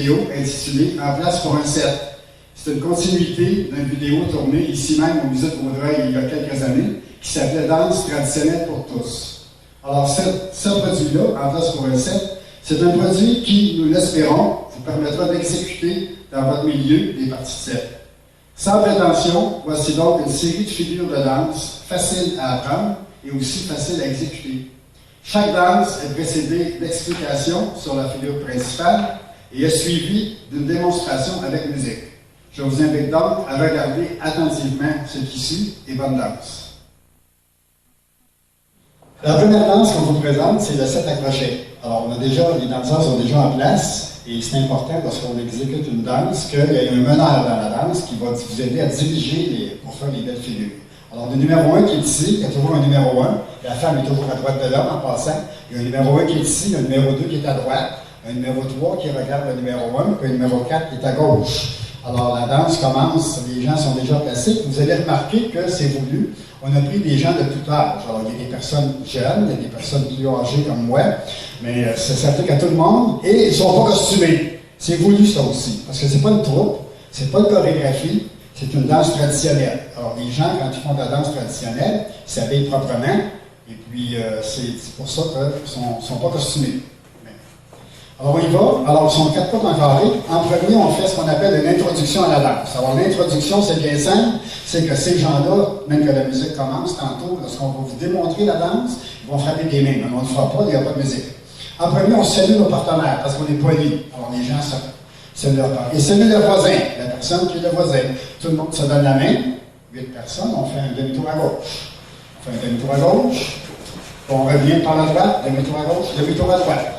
vidéo intitulée En place pour un set. C'est une continuité d'une vidéo tournée ici même au Musée de Vaudreuil il y a quelques années qui s'appelait Danse traditionnelle pour tous. Alors, ce produit-là, En place pour un set, c'est un produit qui, nous l'espérons, vous permettra d'exécuter dans votre milieu des parties de set. Sans prétention, voici donc une série de figures de danse faciles à apprendre et aussi faciles à exécuter. Chaque danse est précédée d'explications sur la figure principale et est suivie d'une démonstration avec musique. Je vous invite donc à regarder attentivement ce qui suit et bonne danse. La première danse qu'on vous présente, c'est le set accroché. Alors, les danseurs sont déjà en place. Et c'est important, lorsqu'on exécute une danse, qu'il y ait un meneur dans la danse qui va vous aider à diriger pour faire les belles figures. Alors, le numéro 1 qui est ici, il y a toujours un numéro 1. La femme est toujours à droite de l'homme en passant. Il y a un numéro 1 qui est ici, un numéro 2 qui est à droite, un numéro 3 qui regarde le numéro 1, puis un numéro 4 qui est à gauche. Alors, la danse commence, les gens sont déjà placés. Vous allez remarquer que c'est voulu. On a pris des gens de tout âge. Alors, il y a des personnes jeunes, il y a des personnes plus âgées comme moi, mais ça s'applique à tout le monde. Et ils ne sont pas costumés. C'est voulu, ça aussi. Parce que c'est pas une troupe, c'est pas une chorégraphie, c'est une danse traditionnelle. Alors, les gens, quand ils font de la danse traditionnelle, ils s'habillent proprement. Et puis, c'est pour ça qu'ils ne sont pas costumés. Alors, on y va. Alors, ils sont 4 pas en carré. En premier, on fait ce qu'on appelle une introduction à la danse. Alors, l'introduction, c'est bien simple. C'est que ces gens-là, même que la musique commence tantôt, lorsqu'on va vous démontrer la danse, ils vont frapper des mains. Mais on ne le fera pas, il n'y a pas de musique. En premier, on salue nos partenaires, parce qu'on est polis. Alors, les gens saluent leurs partenaires. Et saluent le voisin, la personne qui est le voisin. Tout le monde se donne la main. 8 personnes, on fait un demi-tour à gauche. On fait un demi-tour à gauche. On revient par la droite, demi-tour à gauche, demi-tour à droite.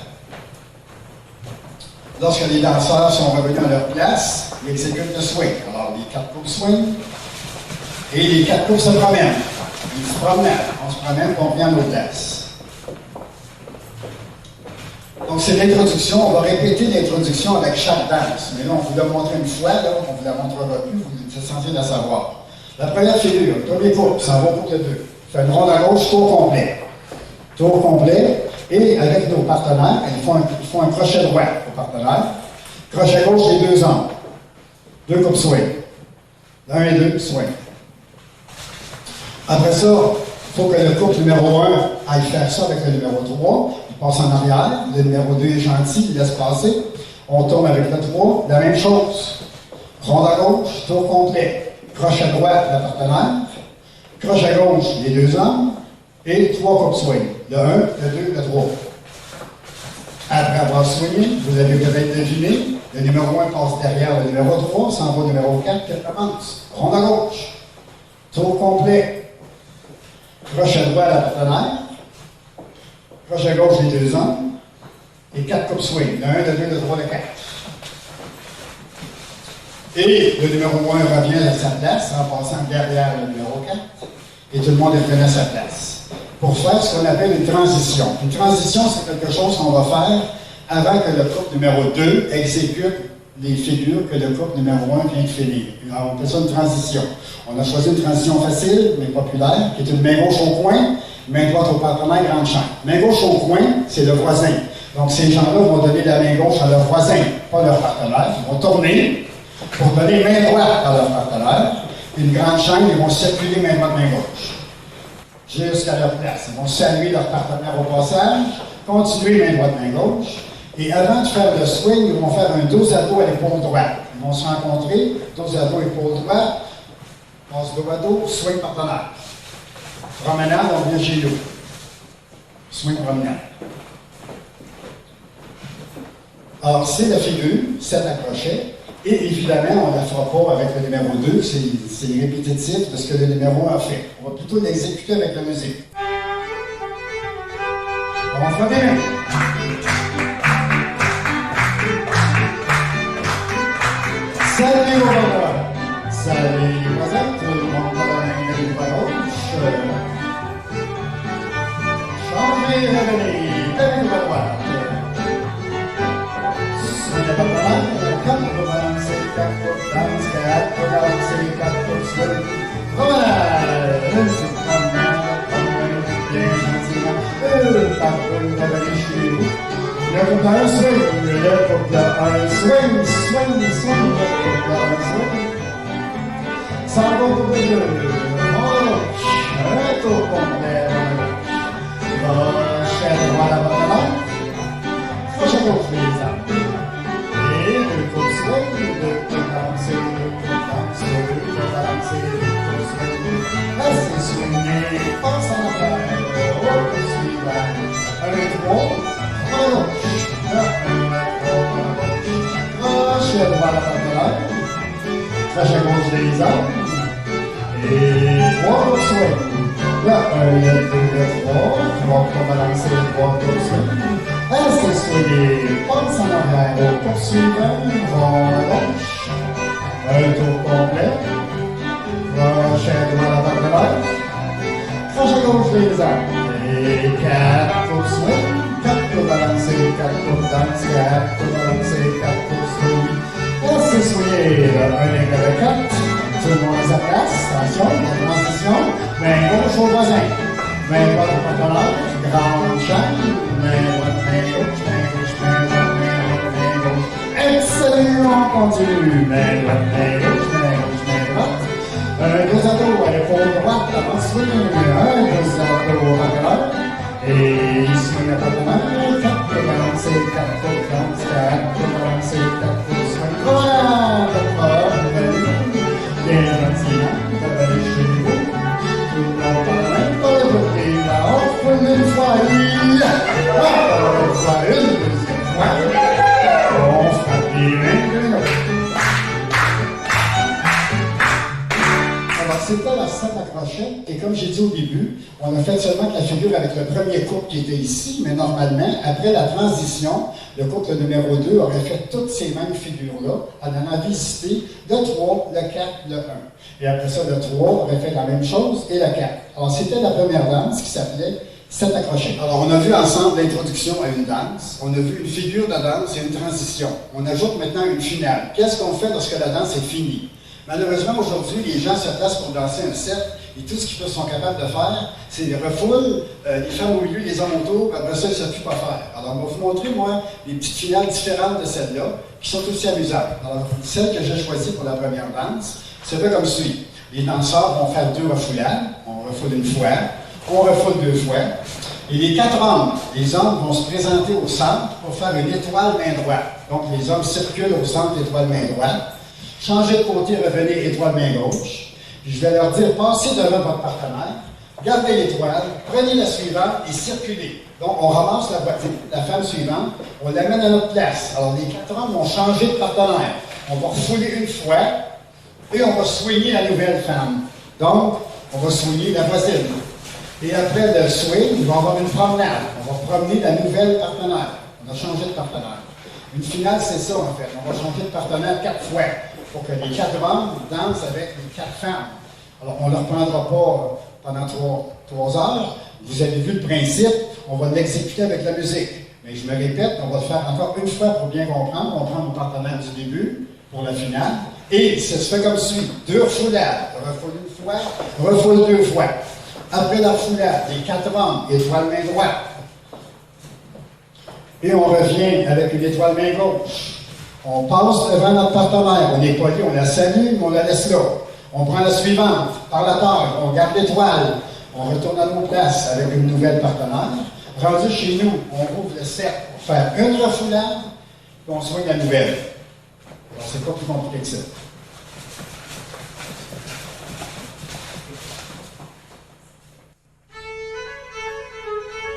Lorsque les danseurs sont revenus à leur place, ils exécutent le swing. Alors, les 4 coupes swing, et les 4 coupes se promènent. Ils se promènent. On se promène, on revient à nos places. Donc, c'est l'introduction. On va répéter l'introduction avec chaque danse. Mais là, on vous l'a montré une fois, là, on vous la montrera plus, vous êtes censé la savoir. La première figure, premier couple, ça va pour les deux. Fait une ronde à gauche, tour complet. Tour complet. Et avec nos partenaires, ils font un crochet droit aux partenaires. Crochet gauche, les 2 angles. 2 coupes swing. 1 et 2, swing. Après ça, il faut que le couple numéro 1 aille faire ça avec le numéro 3. Il passe en arrière. Le numéro 2 est gentil, il laisse passer. On tourne avec le 3. La même chose. Ronde à gauche, tour complet. Crochet droit, la partenaire. Crochet gauche, les 2 angles. Et 3 coupes swing. Le 1, le 2, le 3. Après avoir swingé, vous avez peut-être deviné, le numéro 1 passe derrière le numéro 3, s'en va au numéro 4 qui commence. Ronde à gauche. Tour complet. Crochet droit à la partenaire. Crochet gauche, les 2 angles. Et 4 coupes swing. Le 1, le 2, le 3, le 4. Et le numéro 1 revient à sa place en passant derrière le numéro 4. Et tout le monde est revenu à sa place. Pour faire ce qu'on appelle une transition. Une transition, c'est quelque chose qu'on va faire avant que le couple numéro 2 exécute les figures que le couple numéro 1 vient de finir. Alors, on appelle ça une transition. On a choisi une transition facile, mais populaire, qui est une main gauche au coin, main droite au partenaire, grande chaîne. Main gauche au coin, c'est le voisin. Donc, ces gens-là vont donner la main gauche à leur voisin, pas leur partenaire. Ils vont tourner pour donner main droite à leur partenaire. Une grande chaîne, ils vont circuler main droite, main gauche. Jusqu'à leur place. Ils vont saluer leur partenaire au passage, continuer main droite, main gauche. Et avant de faire le swing, ils vont faire un dos à dos à l'épaule droite. Ils vont se rencontrer, dos à dos, épaule droite, passe dos à dos, swing partenaire. Promenade, on vient chez nous. Swing promenade. Alors, c'est la figure, c'est accroché. Et évidemment, on ne la fera pas avec le numéro 2, c'est répétitif de ce que le numéro 1 a fait. On va plutôt l'exécuter avec la musique. On va bien. Salut les voisins! Salut les voisins! Tout le monde va dans la main de la gauche. Changez, revenez, avec la droite. Soyez pas mal, c'est 4 coups, danse, 4 coups, c'est 4 coups, swing. Promenade, c'est promenade, bien gentiment. Parcours, revenez chez vous. couple un swing, le couple un swing, swing, swing, le couple un swing. Ça va au deux, un tour complet, crochet droit la bataille, crochet gauche les armes. Et deux coups swing, deux coups danser, deux coups danser, deux coups balancer, deux coups swing. Restez swingé, passe en arrière, au coup suivant. Un, trois, à gauche, crochet droit la bataille, crochet gauche les armes. Et trois coups swing. Là, un, deux, trois coups balancer, trois coups swing. Restez swingé, passe en arrière, au poursuivant, rond à gauche, un tour complet, crochet droit la barre de l'air, crochet gauche les armes, et quatre coups swing, quatre coups balancés, quatre coups danse, quatre coups balancés, quatre coups swing. Restez swingé, un égal de quatre, tout le monde à sa place, attention, démonstration, main gauche au voisin, main droite au partenaire, grande chaîne, main droite, main gauche, main gauche, main droite, main droite, main gauche. Excellent, on continue. Main droite, main gauche, main gauche, main droite. Deux ados à l'épaule droite, avant swing. Deux ados au partenaire. Et swing à partenaire. Quatre coups balancés, quatre coups danse, quatre coups balancés, quatre coups swing. Voilà, bien gentiment, vous allez chez vous. Tout le monde partenaire, dans le côté là-haut. Une fois, une deuxième fois, on frappe les mains de l'autre. Alors, c'était la scène à crochet, et comme j'ai dit au début, on a fait seulement la figure avec le premier couple qui était ici, mais normalement, après la transition, le couple numéro 2 aurait fait toutes ces mêmes figures-là, en allant visiter le 3, le 4, le 1. Et après ça, le 3 aurait fait la même chose, et le 4. Alors, c'était la première danse qui s'appelait Sept accrochés. Alors, on a vu ensemble l'introduction à une danse, on a vu une figure de danse et une transition. On ajoute maintenant une finale. Qu'est-ce qu'on fait lorsque la danse est finie? Malheureusement, aujourd'hui, les gens se placent pour danser un cercle et tout ce qu'ils sont capables de faire, c'est les refoules, les femmes au milieu, les hommes autour, après ça, ils ne savent plus quoi faire. Alors, on va vous montrer, moi, des petites finales différentes de celle-là, qui sont aussi amusantes. Alors, celle que j'ai choisie pour la première danse, c'est fait comme suit. Les danseurs vont faire deux refoulades, on refoule une fois, on refoule deux fois. Et les quatre hommes, les hommes vont se présenter au centre pour faire une étoile main droite. Donc, les hommes circulent au centre, étoile main droite. Changez de côté, revenez, étoile main gauche. Puis je vais leur dire, passez devant votre partenaire, gardez l'étoile, prenez la suivante et circulez. Donc, on ramasse la femme suivante, on l'amène à notre place. Alors, les quatre hommes vont changer de partenaire. On va refouler une fois et on va soigner la nouvelle femme. Donc, on va soigner la voisine. Et après le swing, il va y avoir une promenade. On va promener la nouvelle partenaire. On a changé de partenaire. Une finale, c'est ça, en fait. On va changer de partenaire 4 fois pour que les 4 hommes dansent avec les 4 femmes. Alors, on ne leur prendra pas pendant 3 heures. Vous avez vu le principe. On va l'exécuter avec la musique. Mais je me répète, on va le faire encore une fois pour bien comprendre. On prend nos partenaires du début pour la finale. Et ça se fait comme suit. 2 refoulades. Refoule une fois, refoule 2 fois. Après la refoulade, les 4 hommes, étoile main droite. Et on revient avec une étoile main gauche. On passe devant notre partenaire. On est poli, on la salue, mais on la laisse là. On prend la suivante, par la terre, on garde l'étoile. On retourne à nos places avec une nouvelle partenaire. Rendu chez nous, on ouvre le cercle pour faire une refoulade, puis on soigne la nouvelle. Alors, c'est pas plus compliqué que ça.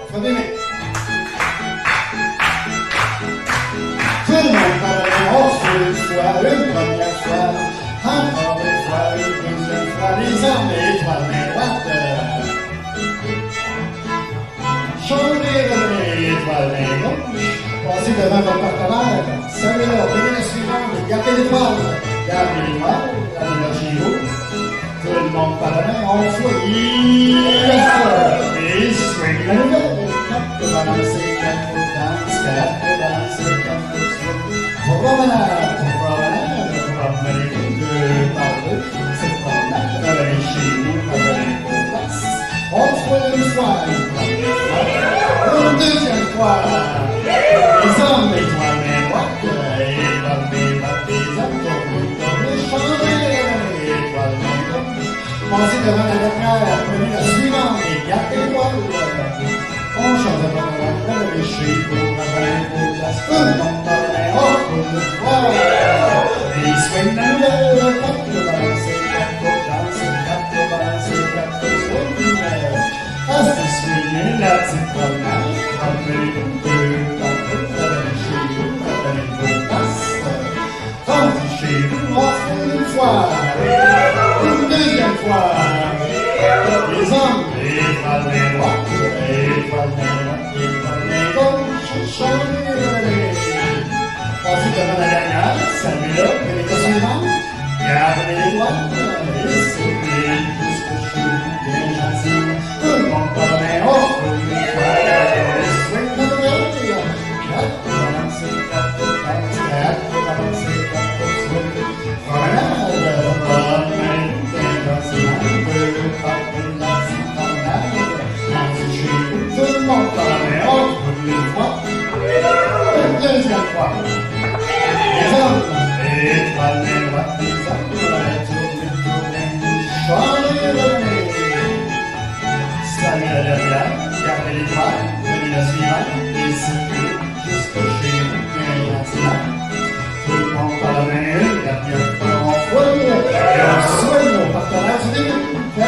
On fait des mains. Tout le monde parle, on fait une fois, une première fois, encore une fois, une deuxième fois, les armes et étoiles main droite. Changez de étoile main gauche, passez devant votre partenaire, saluez-la, prenez la suivante, gardez l'étoile, gardez l'énergie haut. Tout le monde parle, on fait, et swing la nouvelle. 4 de balancer, 4 de danse, 4 de balancer, 4 de swing. Promenade, deux par deux, c'est promenade, revenez chez vous, revenez aux places. On fait une fois, une première fois, une deuxième fois. avant la dernière, prenez la suivante et gardez l'épaule. On change de partenaire pour le lécher, pour travailler, pour la spoule, donc partenaire, oh, pour le voir. Et swing la nouvelle, quatre pour balancer, quatre pour danser, quatre pour balancer, quatre pour swing. As the swing et la petite promenade, frappez une deux, quatre pour la lécher, frappez une deux passes. Chez vous, une fois, une deuxième fois. Les hommes, étoiles main droite, étoiles main droite, étoiles main gauche, changez les relais. Passez devant la dernière, saluez-la, prenez la suivante, gardez les doigts, et souriez jusqu'au chez vous, bien gentil. Tout le monde par la main haute, une fois, et swing de nouvelle. 4 pour avancer, 4 pour avancer, 4 pour avancer, 4 pour swing. Tout le monde par la main haute, une fois, une deuxième fois. Les hommes, étoiles main droite, les hommes, tournez, changez de nez. Salut la dernière, gardez les doigts, prenez la suivante, et circulez jusqu'au chez vous, bien gentiment. Tout le monde par la main, la première fois, on fouille, et on soigne nos partenaires du début. 4,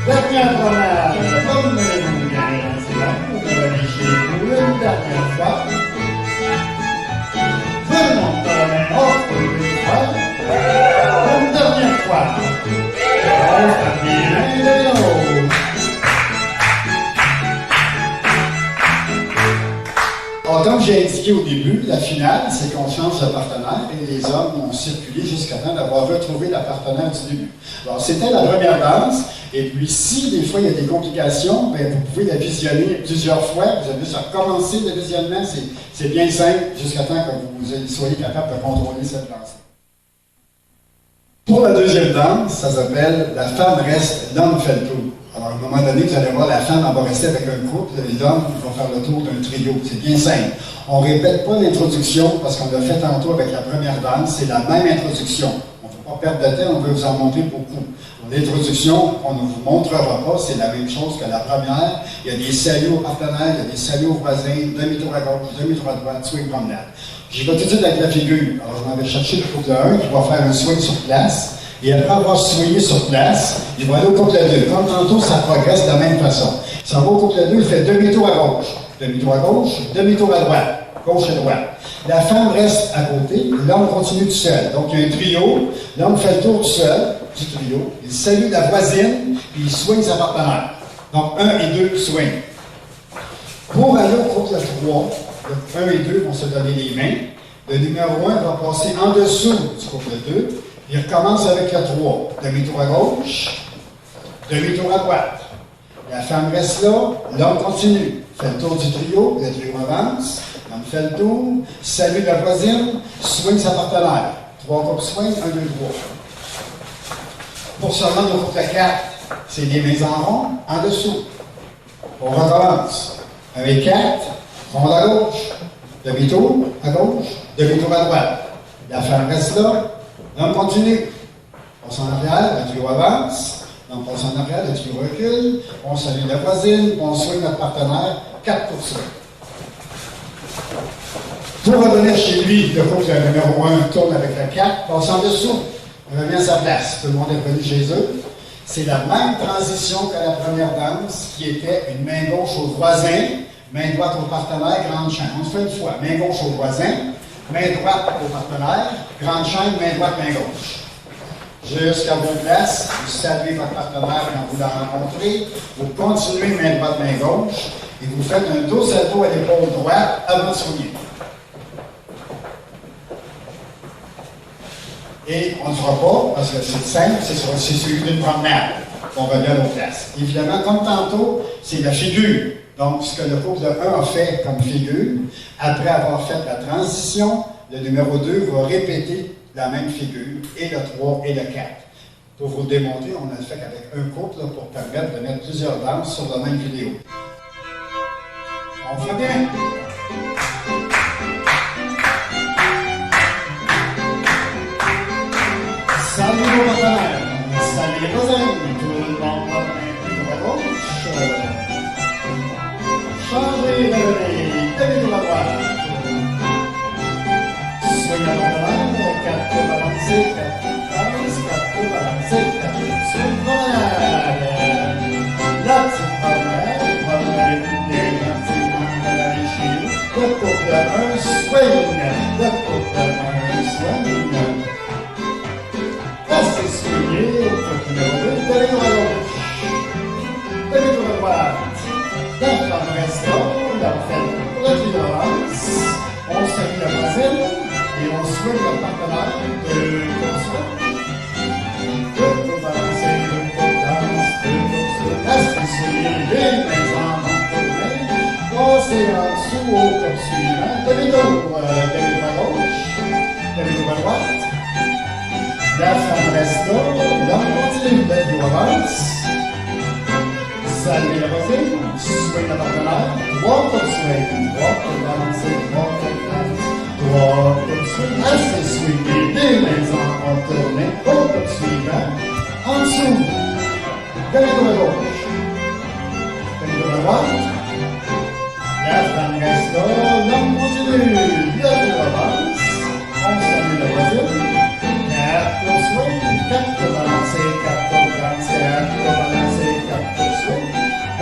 dernière promenade, promenez-vous bien gentiment, vous allez chez vous une dernière fois. Tout le monde par la main, offre une fois, une dernière fois. On fait bien de l'eau. Alors, comme j'ai indiqué au début, la finale, c'est qu'on change de partenaire et les hommes ont circulé jusqu'à temps d'avoir retrouvé la partenaire du début. Alors, c'était la première danse, et puis si des fois il y a des complications, bien, vous pouvez la visionner plusieurs fois. Vous avez juste à recommencer le visionnement, c'est bien simple, jusqu'à temps que vous soyez capable de contrôler cette danse. Pour la deuxième danse, ça s'appelle « La femme reste, l'homme fait le tour ». Alors, à un moment donné, vous allez voir, la femme, elle va rester avec un couple, et l'homme va faire le tour d'un trio. C'est bien simple. On ne répète pas l'introduction, parce qu'on l'a fait tantôt avec la première danse, c'est la même introduction. On ne faut pas perdre de temps, on veut vous en montrer beaucoup. L'introduction, on ne vous montrera pas, c'est la même chose que la première. Il y a des saluts aux partenaires, il y a des saluts aux voisins, demi-tour à gauche, demi-tour à droite, swing promenade. J'y vais tout de suite avec la figure. Alors, je m'en vais chercher le couple 1 qui va faire un swing sur place. Et après avoir swingé sur place, il va aller au couple 2. Comme tantôt, ça progresse de la même façon. Ça va au couple 2, il fait demi-tour à gauche, demi-tour à gauche, demi-tour à droite, gauche et droite. La femme reste à côté, l'homme continue tout seul. Donc, il y a un trio, l'homme fait le tour tout seul du trio, il salue la voisine, puis il swing sa partenaire. Donc, 1 et 2 swing. Pour aller au couple 3, le 1 et 2 vont se donner les mains. Le numéro 1 va passer en dessous du couple 2. Il recommence avec le 3. Demi-tour à gauche, demi-tour à droite. La femme reste là, l'homme continue. Fait le tour du trio, le trio avance, l'homme fait le tour, salue la voisine, swing sa partenaire. 3 coupes swing, 1, 2, 3. Pour se rendre au couple 4, c'est des mains en rond, en dessous. On recommence. Avec 4, ronde à gauche, demi-tour à gauche, demi-tour à droite. La femme reste là. L'homme continue. On passe en arrière, le trio avance. On passe en arrière, le trio recule. On salue la voisine, on soigne notre partenaire. 4 pour ça. Pour revenir chez lui, le couple numéro 1 tourne avec le 4, passe en dessous. On revient à sa place. Tout le monde est revenu chez eux. C'est la même transition que la première danse, qui était une main gauche au voisin, main droite au partenaire, grande chaîne. On se fait une fois. Main gauche au voisin. Main droite au partenaire, grande chaîne, main droite, main gauche. Jusqu'à vos places, vous saluez votre partenaire quand vous la rencontrez, vous continuez main droite, main gauche, et vous faites un dos à dos à l'épaule droite avant de soigner. Et on ne le fera pas, parce que c'est simple, c'est celui d'une promenade. On revient à nos places. Évidemment, comme tantôt, c'est la figure. Donc, ce que le couple 1 a fait comme figure, après avoir fait la transition, le numéro 2 va répéter la même figure, et le 3 et le 4. Pour vous le démontrer, on a le fait avec un couple là, pour permettre de mettre plusieurs danses sur la même vidéo. On fait bien. Ça balancer, 4 balancer, 4 swing, promenade. La petite promenade, bien gentiment chez le tour de un swing, le tour de un swing. Restez swingé, au tour numéro 2, demi-tour à gauche, demi-tour à droite. La femme reste là, la fête pour la violence. On salue la voisine et on souhaite le partenaire de console. Deux tours balancés, deux tours danse, deux tours sur restez swingé, les mains en tournée. Passez en dessous au top suivant. Demi-tour à gauche, demi-tour à droite. La femme reste là, l'homme continue de violence. Salut la voisine, swing le partenaire, 3 tours swing, 3 tours balancés, 3 tours danse, 3 tours swing, restez swingé, les mains en tournée, au top suivant, en dessous, demi-tour à gauche, demi-tour à droite, la femme reste là, l'homme continue, le tour avance, on salue la voisine, 4 tours swing, 4 tours balancés, 4 tours danse, 4 tours balancés, 4 tours swing.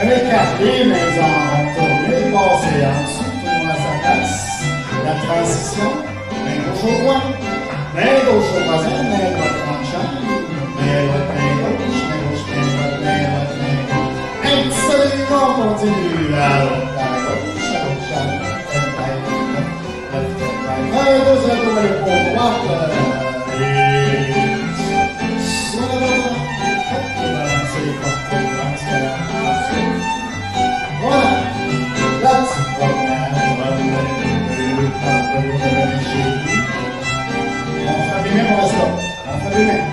Avec les mains en tournée, passez en dessous, tout le monde à sa place. La transition, main gauche au coin, main gauche au voisin, main droite en chambre, main droite, main gauche, main gauche, main droite, main droite, main gauche. Un petit soleil, on continue à droite, à gauche, à gauche, à droite, un, deuxième tour à l'épaule droite, et sur la droite, balancer, voilà, la petite promenade, on frappe les mains, on reste là. On frappe les mains.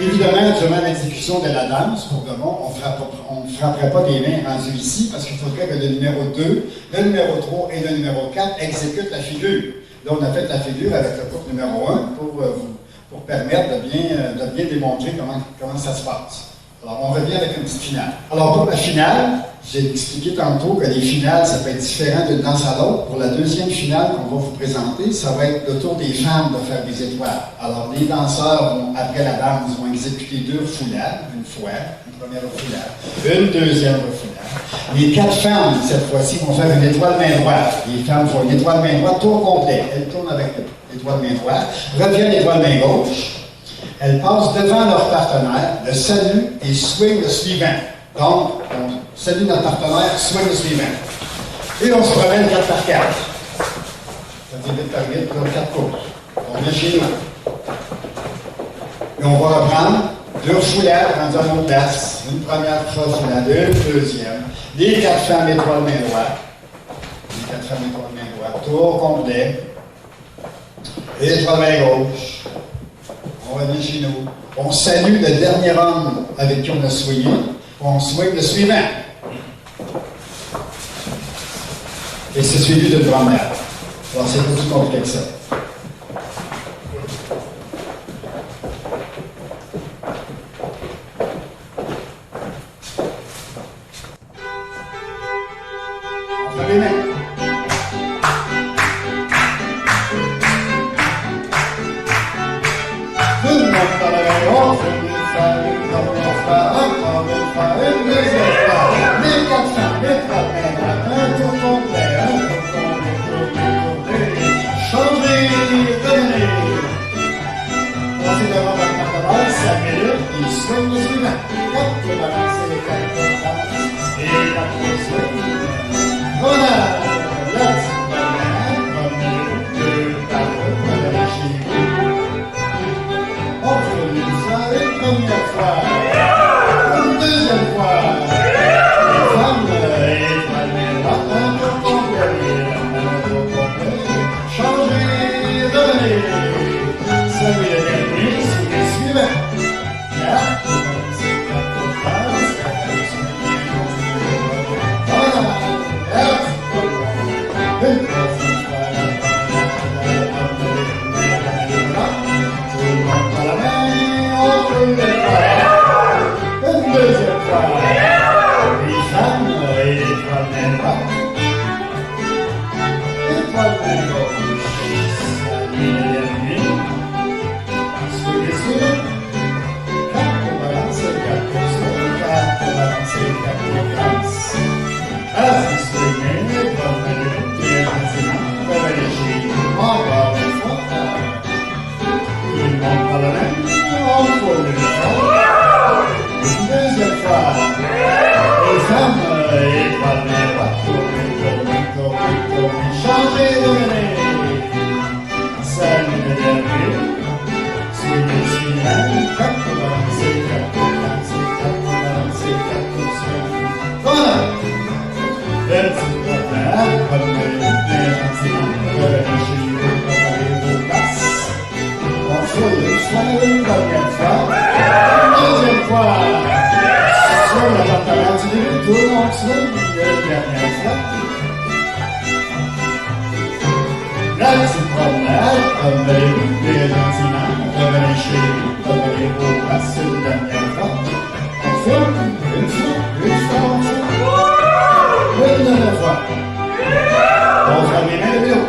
Évidemment, durant l'exécution de la danse, pour de bon, on ne frapperait pas des mains rendues ici parce qu'il faudrait que le numéro 2, le numéro 3 et le numéro 4 exécutent la figure. Là, on a fait la figure avec le groupe numéro 1 pour permettre de bien démontrer comment ça se passe. Alors, on revient avec une petite finale. Alors, pour la finale, j'ai expliqué tantôt que les finales, ça peut être différent d'une danse à l'autre. Pour la deuxième finale qu'on va vous présenter, ça va être le tour des femmes de faire des étoiles. Alors, les danseurs, après la danse, vont exécuter 2 refoulades, une fois, une première refoulade, une deuxième refoulade. Les 4 femmes, cette fois-ci, vont faire une étoile main droite. Les femmes font une étoile main droite, tour complet. Elles tournent avec l'étoile main droite, reviennent l'étoile main gauche. Elles passent devant leur partenaire, le saluent et swing le suivant. Donc, on salue notre partenaire, swing le suivant. Et on se promène 4 par 4. Ça dit vite par vite, comme 4 courses. On vient chez nous. Et on va reprendre 2 refoulades rendues à notre place. Une première refoulade, une deuxième. Les 4 femmes étoiles main droite. Les 4 femmes étoiles main droite. Tour complet. Étoile main gauche. On revient chez nous. On salue le dernier homme avec qui on a swingé. On swing le suivant. Et c'est suivi d'une grand-mère. Alors, c'est pas plus compliqué que ça. On fait les mains. Voilà! Le petit promenade, promenez bien gentiment, revenez chez vous, préparez vos places. On foule une fois, une première fois, une deuxième fois. Sur le partenaire du début, tout le monde foule une dernière fois. La petite promenade, promenez-vous bien gentiment, revenez chez vous, préparez vos places une dernière fois. On foule une fois, on foule. Une dernière fois. On ferme les mains de l'eau.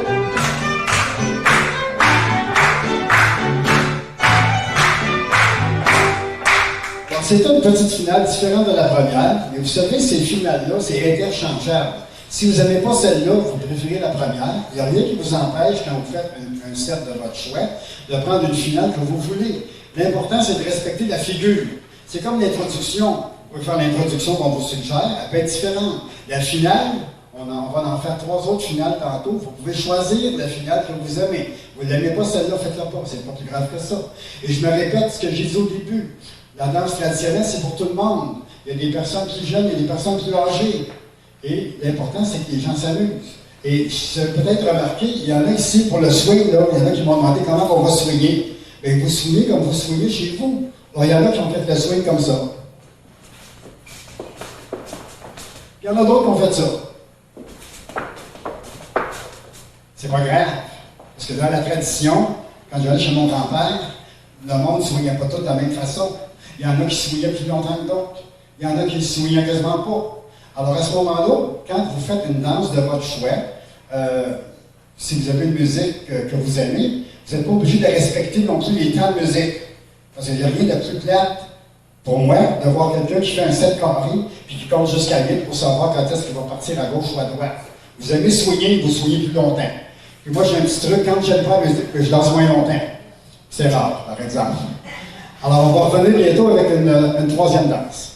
C'est une petite finale différente de la première, mais vous savez, ces finales-là, c'est interchangeable. Si vous n'aimez pas celle-là, vous préférez la première, il n'y a rien qui vous empêche, quand vous faites un set de votre choix, de prendre une finale que vous voulez. L'important, c'est de respecter la figure. C'est comme l'introduction. Vous pouvez faire l'introduction qu'on vous suggère, elle peut être différente. La finale, on va en faire 3 autres finales tantôt. Vous pouvez choisir la finale que vous aimez. Vous ne l'aimez pas celle-là, faites-la pas. C'est pas plus grave que ça. Et je me répète ce que j'ai dit au début. La danse traditionnelle, c'est pour tout le monde. Il y a des personnes plus jeunes, il y a des personnes plus âgées. Et l'important, c'est que les gens s'amusent. Et peut-être remarqué, il y en a ici pour le swing, là, il y en a qui m'ont demandé comment on va swinguer. Bien, vous swingez comme vous swingez chez vous. Alors, il y en a qui ont fait le swing comme ça. Il y en a d'autres qui ont fait ça. C'est pas grave. Parce que dans la tradition, quand j'allais chez mon grand-père, le monde ne soignait pas tout de la même façon. Il y en a qui soignaient plus longtemps que d'autres. Il y en a qui ne soignaient quasiment pas. Alors à ce moment-là, quand vous faites une danse de votre choix, si vous avez une musique que vous aimez, vous n'êtes pas obligé de respecter non plus les temps de musique. Parce qu'il n'y a rien de plus plate pour moi de voir quelqu'un qui fait un 7 carré puis qui compte jusqu'à 8 pour savoir quand est-ce qu'il va partir à gauche ou à droite. Vous aimez soigner, vous soignez plus longtemps. Puis moi, j'ai un petit truc, quand j'aime pas la musique, que je danse moins longtemps. C'est rare, par exemple. Alors, on va revenir bientôt avec une troisième danse.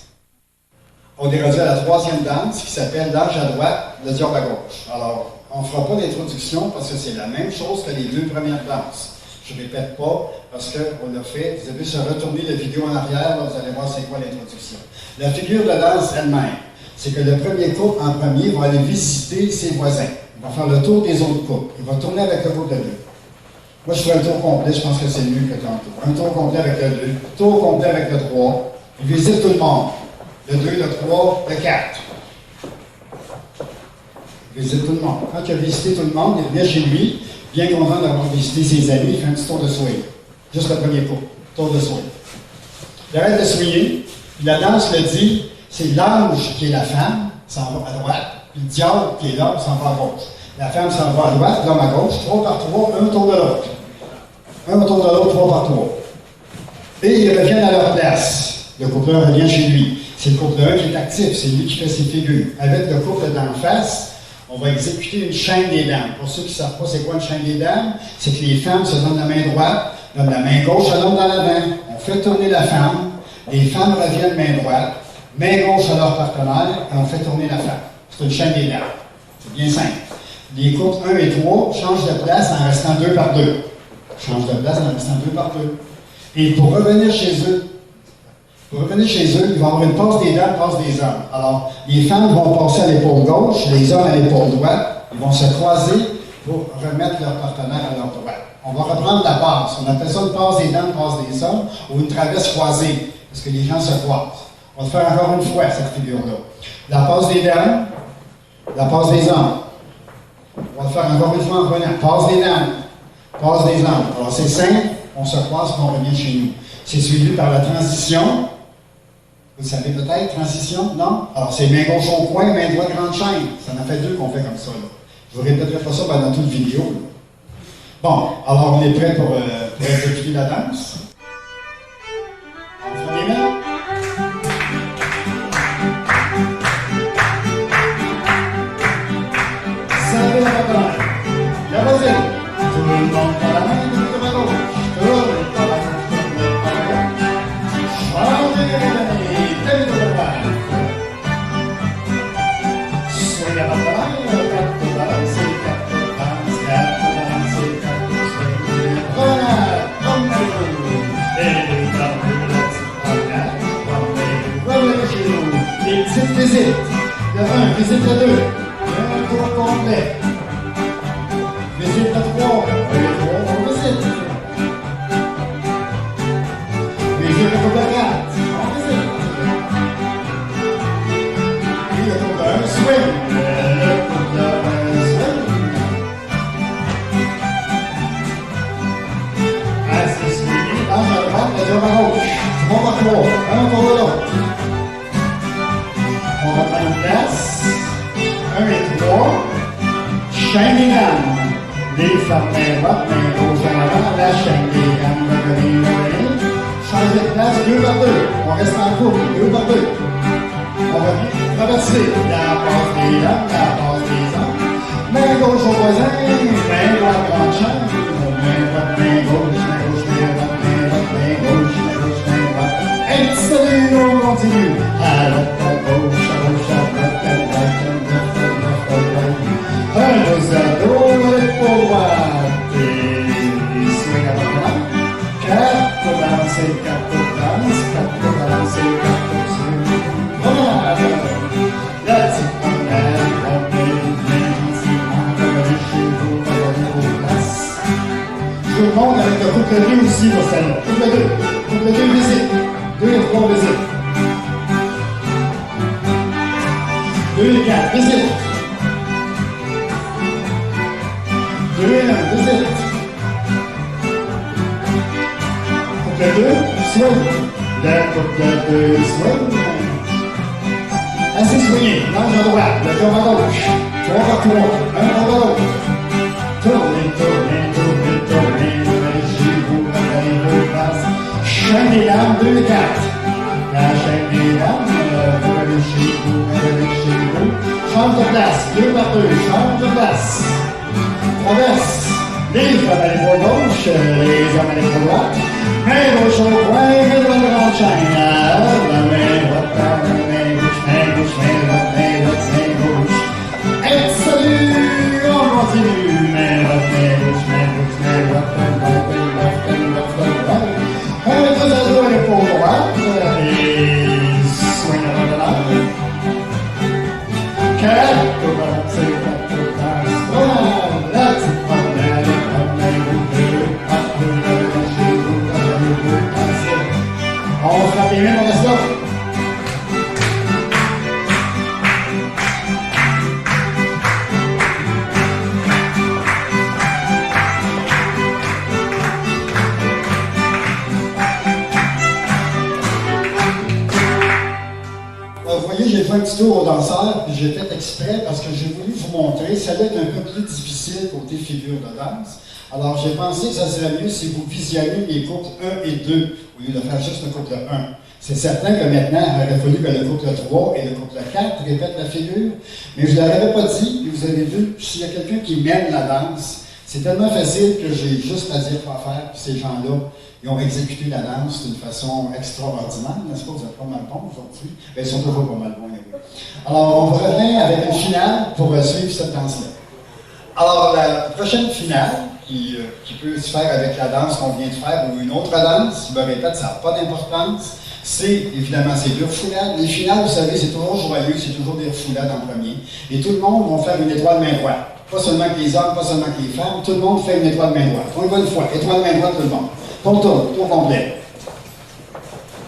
On est rendu à la troisième danse qui s'appelle l'âge à droite, le diable à gauche. Alors, on ne fera pas d'introduction parce que c'est la même chose que les 2 premières danses. Je ne répète pas parce qu'on l'a fait. Vous avez se retourner la vidéo en arrière, là, vous allez voir c'est quoi l'introduction. La figure de la danse elle-même, c'est que le premier couple en premier va aller visiter ses voisins. Il va faire le tour des autres couples. Il va tourner avec le couple de 2. Moi, je fais un tour complet, je pense que c'est mieux que tantôt. Un tour complet avec le 2, tour complet avec le 3. Il visite tout le monde. Le 2, le 3, le 4. Il visite tout le monde. Quand il a visité tout le monde, il revient chez lui, bien content d'avoir visité ses amis, il fait un petit tour de swing. Juste le premier coup, tour de swing. Il arrête de swinguer, puis la danse le dit, c'est l'ange qui est la femme, s'en va à droite, puis le diable qui est l'homme s'en va à gauche. La femme s'en va à droite, l'homme à gauche, 3 par 3, un tour de l'autre. Un tour de l'autre, 3 par 3. Et ils reviennent à leur place. Le couple 1 revient chez lui. C'est le couple 1 qui est actif, c'est lui qui fait ses figures. Avec le couple d'en face, on va exécuter une chaîne des dames. Pour ceux qui ne savent pas c'est quoi une chaîne des dames, c'est que les femmes se donnent la main droite, donnent la main gauche à l'homme dans l'avant. On fait tourner la femme, les femmes reviennent main droite, main gauche à leur partenaire, et on fait tourner la femme. C'est une chaîne des dames. C'est bien simple. Les couples 1 et 3 changent de place en restant 2 par 2. Changent de place en restant 2 par 2. Et pour revenir chez eux, il va y avoir une passe des dames, passe des hommes. Alors, les femmes vont passer à l'épaule gauche, les hommes à l'épaule droite. Ils vont se croiser pour remettre leur partenaire à leur droite. On va reprendre la passe. On appelle ça une passe des dames, passe des hommes, ou une traverse croisée, parce que les gens se croisent. On va le faire encore une fois, cette figure-là. La passe des dames, la passe des hommes. On va le faire encore une fois en revenant. Passe des dames, passe des hommes. Alors, c'est simple, on se croise et on revient chez nous. C'est suivi par la transition. Vous le savez peut-être, transition? Non? Alors, c'est main gauche au coin, main droite grande chaîne. Ça en fait 2 qu'on fait comme ça. Là. Je ne vous répéterai pas ça pendant toute la vidéo. Là. Bon, alors on est prêt pour exécuter la danse. On fait des mains. Servez la main. La vas-y. Tout le monde par la main, tout le monde à gauche. Tout le monde par la gauche, tout le monde par la gauche. Changez les amis, telle de la main. Soyez la main, quatre de danse, quatre de danse, quatre de danse, quatre de swing. Voilà, promenez-vous. Et dans la petite promenade, promenez-vous. Revenez chez nous. Des petites visites. Le 1, visite le 2. tour complet. Visite le 3. Le 3, on visite. Visite le tour de 4. On visite. Puis le tour de 1, swing. Le tour de 1, swing. Assez swing. Lâche à droite, le tour à gauche. Tu montes à 3. Un tour de l'autre. On va prendre une place. 1 et 3. Chaîne des gammes. Les femmes, les bottes, les gauches en avant. La chaîne des gammes. Le changer de place 2 par 2. On reste en couple. 2 par 2. On va traverser la passe des dames, la passe des hommes. Main gauche au voisin. Main droite, grande chaîne. Main droite, main gauche, main gauche, main droite, main droite, main gauche, main gauche, main droite. Et salut, on continue. À droite, à gauche, à gauche, à droite, à droite, à droite, à droite, à droite. Un, deux, à droite, pour droite. Et swing à droite. 4 pour danser, 4 pour danser, 4 pour danser, 4 pour swing. Voilà. La petite promenade, la belle gentiment, on va aller chez vous, on va aller aux places. Tout le monde avec le couple 2 aussi pour celle-là. Couple 2. Couple 2 visite. 2 et 3 visites. 2 et 4 visites. 2 et 1 visite. Couple 2, swing. Le couple 2, swing. Assez swingé. L'ange à droite, le tour à gauche. 3 par 3. 1 par l'autre. Tournez, tournez, tournez, tournez. Allez chez vous, allez vos places. Chaîne des dames, 2 et 4. La chaîne des dames, vous allez chez vous, allez chez vous. Change de place, 2 par 2, change de place. Traverse. Les femmes allaient pour gauche, les hommes allaient pour droite. Main gauche au coin, main droite, grande chaîne. La main droite, la main gauche, main gauche, main droite, main droite, main gauche. Et salut, on continue. Main droite, main gauche, main gauche, main droite, main droite, main droite, main droite, main droite. Un, deux, à droite, pour droite. Et swing à droite. 4 pour danser, 4 pour danser. Voilà, la petite promenade, on frappe les mains, on reste là. Vous voyez, j'ai fait un petit tour aux danseurs, puis j'ai fait exprès parce que j'ai voulu vous montrer, celle-là est un peu plus difficile côté figure de danse. Alors, j'ai pensé que ça serait mieux si vous visionnez les couples 1 et 2, au lieu de faire juste le couple 1. C'est certain que maintenant, il aurait fallu que le couple 3 et le couple 4 répètent la figure, mais je ne l'avais pas dit, et vous avez vu, s'il y a quelqu'un qui mène la danse, c'est tellement facile que j'ai juste à dire quoi faire, puis ces gens-là, ils ont exécuté la danse d'une façon extraordinaire, n'est-ce pas? Vous êtes pas mal bons aujourd'hui. Bien, ils sont toujours pas mal bons, oui. Alors, on revient avec une finale pour suivre cette danse-là. Alors, la prochaine finale, qui peut se faire avec la danse qu'on vient de faire ou une autre danse, je me répète, ça n'a pas d'importance, c'est évidemment ces 2 refoulades. Les finales, vous savez, c'est toujours joyeux, c'est toujours des refoulades en premier. Et tout le monde va faire une étoile main droite. Pas seulement que les hommes, pas seulement que les femmes, tout le monde fait une étoile main droite. On y va une fois, étoile main droite, tout le monde. Tour complet.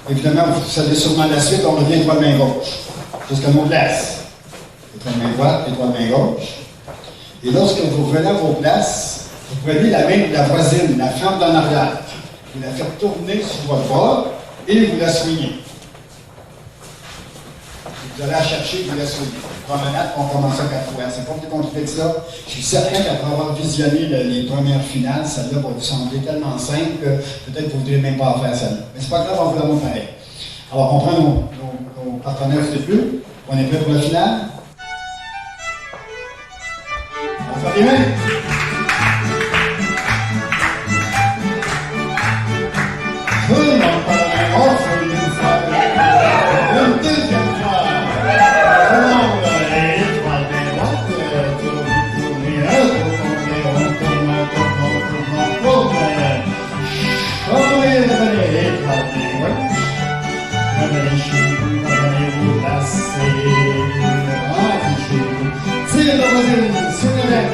Évidemment, vous savez sûrement la suite, on revient étoile main gauche. Jusqu'à nos places. Étoile main droite, étoile main gauche. Et lorsque vous revenez à vos places, vous prenez la main de la voisine, la femme d'en arrière. Vous la faites tourner sur votre bras et vous la soignez. Vous allez la chercher, vous la soignez. Promenade, on commence à 4 fois. C'est pas plus compliqué que ça. Je suis certain qu'après avoir visionné les premières finales, celle-là va vous sembler tellement simple que peut-être que vous ne voudrez même pas en faire celle-là. Mais c'est pas grave, on vous la montre pareil. Alors, on prend nos partenaires du début. On est prêt pour la finale? On fait les mains. Tout le monde prend la main. On fait une fois. Une deuxième fois. Tout le monde. Étoile main droite. Tournez, on tourne. Revenez, étoile main gauche. Revenez chez vous, revenez vous placer. Rentrez chez vous. la voisine, c'est avec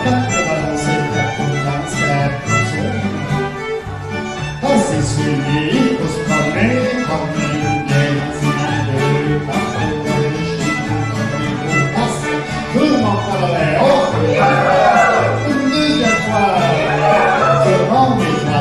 4 balancées, 4 danses, 4 Passez suivi, pour se promener, promener, bien, tout le monde parlait, oh, une deuxième fois, tout le monde est tourné,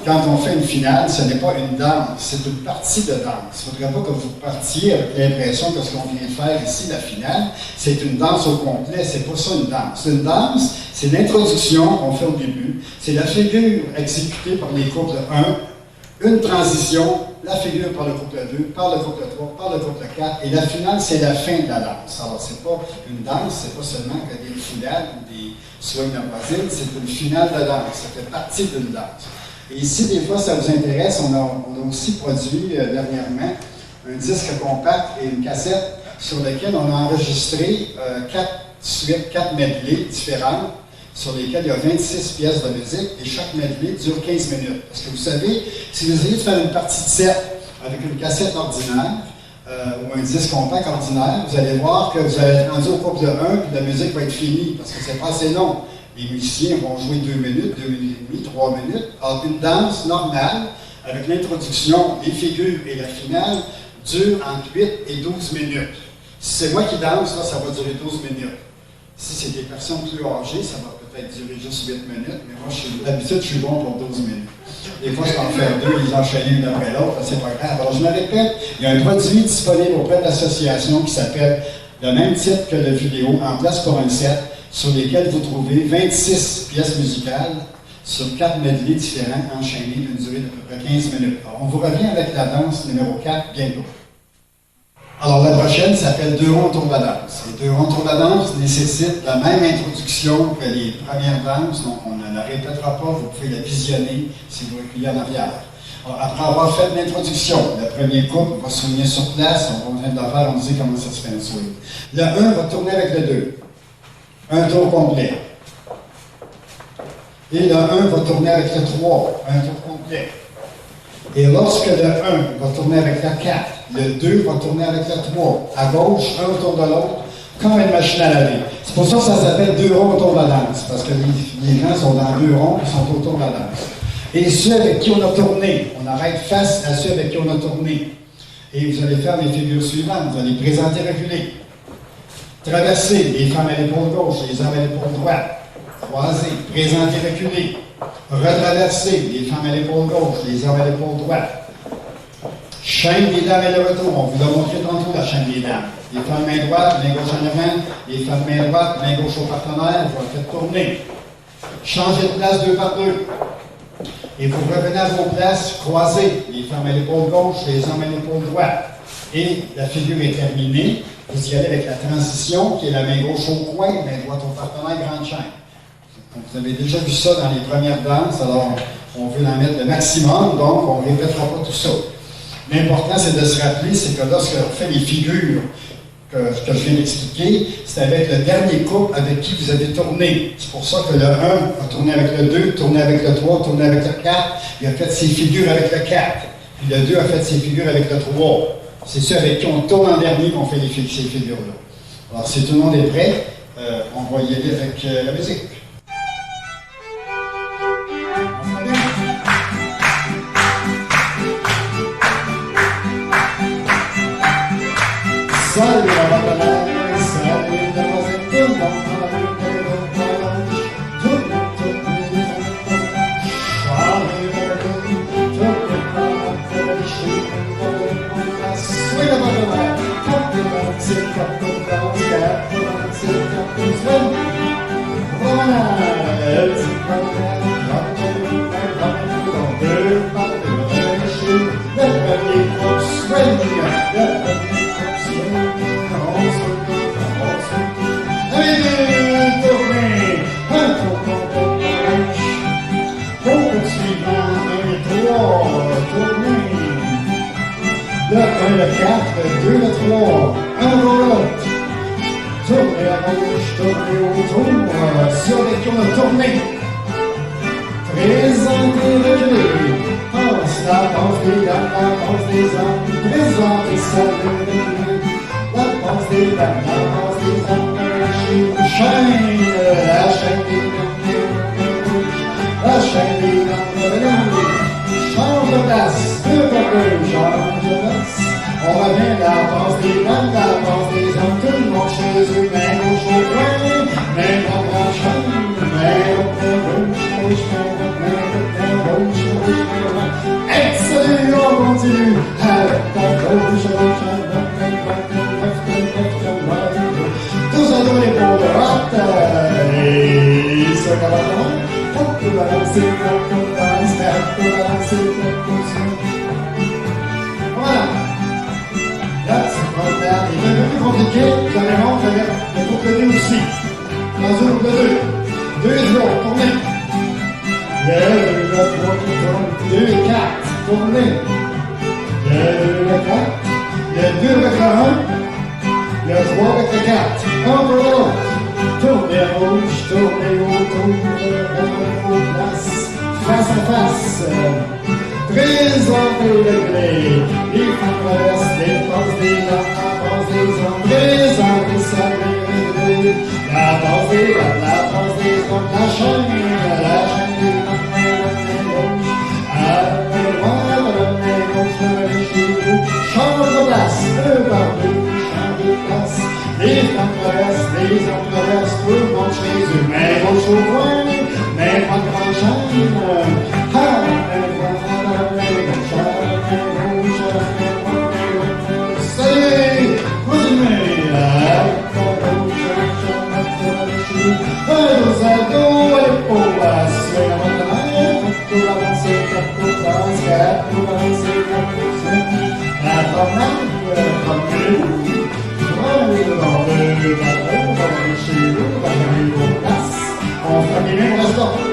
quand on fait une finale, ce n'est pas une danse, c'est une partie de danse. Il ne faudrait pas que vous partiez avec l'impression que ce qu'on vient de faire ici, la finale, c'est une danse au complet. C'est pas ça une danse. Une danse, c'est l'introduction qu'on fait au début. C'est la figure exécutée par les couples 1, une transition, la figure par le couple 2, par le couple 3, par le couple 4, et la finale, c'est la fin de la danse. Alors, c'est pas une danse, c'est pas seulement que des foulades ou des soins de la voisine, c'est une finale de danse. Ça fait partie d'une danse. Et si des fois ça vous intéresse, on a aussi produit dernièrement un disque compact et une cassette sur lequel on a enregistré 4 medley différentes sur lesquelles il y a 26 pièces de musique et chaque medley dure 15 minutes. Parce que vous savez, si vous essayez de faire une partie de 7 avec une cassette ordinaire ou un disque compact ordinaire, vous allez voir que vous allez être rendu au couple de 1 puis la musique va être finie parce que c'est pas assez long. Les musiciens vont jouer 2 minutes, 2 minutes et demie, 3 minutes. Alors une danse normale, avec l'introduction, les figures et la finale, dure entre 8 et 12 minutes. Si c'est moi qui danse, là, ça va durer 12 minutes. Si c'est des personnes plus âgées, ça va peut-être durer juste 8 minutes, mais moi, d'habitude, je suis bon pour 12 minutes. Des fois, je peux en faire 2, les enchaîner une après l'autre, c'est pas grave. Alors, je me répète, il y a un produit disponible auprès de l'association qui s'appelle le même titre que la vidéo, En place pour un set, sur lesquels vous trouvez 26 pièces musicales sur 4 medley différents enchaînés d'une durée d'à peu près 15 minutes. Alors, on vous revient avec la danse numéro 4 bientôt. Alors, la prochaine s'appelle 2 ronds autour de la danse. Les 2 ronds autour de la danse nécessitent la même introduction que les premières danses, donc on ne la répétera pas, vous pouvez la visionner si vous reculez en arrière. Alors, après avoir fait l'introduction, le premier couple va se souvenir sur place, on va de la faire, on dit comment ça se fait un swing. Le 1 va tourner avec le 2. Un tour complet. Et le 1 va tourner avec le 3, un tour complet. Et lorsque le 1 va tourner avec le 4, le 2 va tourner avec le 3, à gauche, un autour de l'autre, comme une machine à laver. C'est pour ça que ça s'appelle 2 ronds autour de la danse, parce que les gens sont dans 2 ronds qui sont autour de la danse. Et ceux avec qui on a tourné, on arrête face à ceux avec qui on a tourné. Et vous allez faire les figures suivantes, vous allez présenter, reculer. Traverser, les femmes à l'épaule gauche, les hommes à l'épaule droite. Croiser, présenter, reculer. Retraverser, les femmes à l'épaule gauche, les hommes à l'épaule droite. Chaîne des dames et le retour. On vous a montré tantôt la chaîne des dames. Les femmes main droite, main gauche en avant. Les femmes main droite, main gauche au partenaire. Vous la faites tourner. Changez de place 2 par 2. Et vous revenez à vos places, croisez. Les femmes à l'épaule gauche, les hommes à l'épaule droite. Et la figure est terminée. Vous y allez avec la transition, qui est la main gauche au coin, main droite au partenaire, grande chaîne. Donc, vous avez déjà vu ça dans les premières danses, alors on veut en mettre le maximum, donc on ne répétera pas tout ça. L'important, c'est de se rappeler, c'est que lorsque on fait les figures que je viens d'expliquer, c'est avec le dernier couple avec qui vous avez tourné. C'est pour ça que le 1 a tourné avec le 2, tourné avec le 3, tourné avec le 4, il a fait ses figures avec le 4. Puis le 2 a fait ses figures avec le 3. C'est ceux avec qui on tourne en dernier qu'on fait ces figures-là. Alors, si tout le monde est prêt, on va y aller avec la musique. Salut la babalade, salut la voisine, tout le monde dans la rue, tout le monde charlie la rue, tout le monde fait les chiens, soyez la babalade, comme le monde, c'est comme le monde, c'est comme le monde, voilà, elle dit comme le premier groupe swing, le premier groupe swing. Le 1, le 4, le 2, le 3, un roulot. Tournez à gauche, tournez autour, sur les tours de tournée. Présentez le clé, pense la danse des dames, la danse des hommes, présentez salut le clé. La danse des dames, la danse des hommes, la chaîne des dames, la chaîne des dames, change de place, deux par deux, change de place. On revient la danse des dames, la danse des hommes, tout le monde chez eux, main gauche au coin, main droite en chaîne, main gauche, main gauche, excellent, on continue, avec la gauche, tous à dos l'épaule droite, et ce cabaret, pour balancer, pour balancer, voilà. Là, c'est pas le dernier. Il est un peu plus compliqué, vous allez voir, vous allez le couple 2 aussi. Dans une couple 2. 2 et 3, tournez. Le 2, le 3 qui tourne. 2 et 4, tournez. Le 2, le 4. Le 2 avec le 1. Le 3 avec le 4. Un pour l'autre. Tournez à gauche, tournez autour, revenez aux places, face à face. Présentez le clé, les femmes traversent les passes des dames, la passe des hommes. Présentez ça, la passe des dames, la passe des hommes, la chaîne des dames, la gauche. À la main gauche, le chez vous. Change de place, deux par deux, change de place. Les femmes traversent, les hommes traversent, tout le monde chez eux. Main gauche au coin, main droite en chaîne. Salut, continuez. Dos à dos, épaules à suer la main, pour avancer, pour avancer, pour avancer, la promenade, on fait des mêmes restaurants.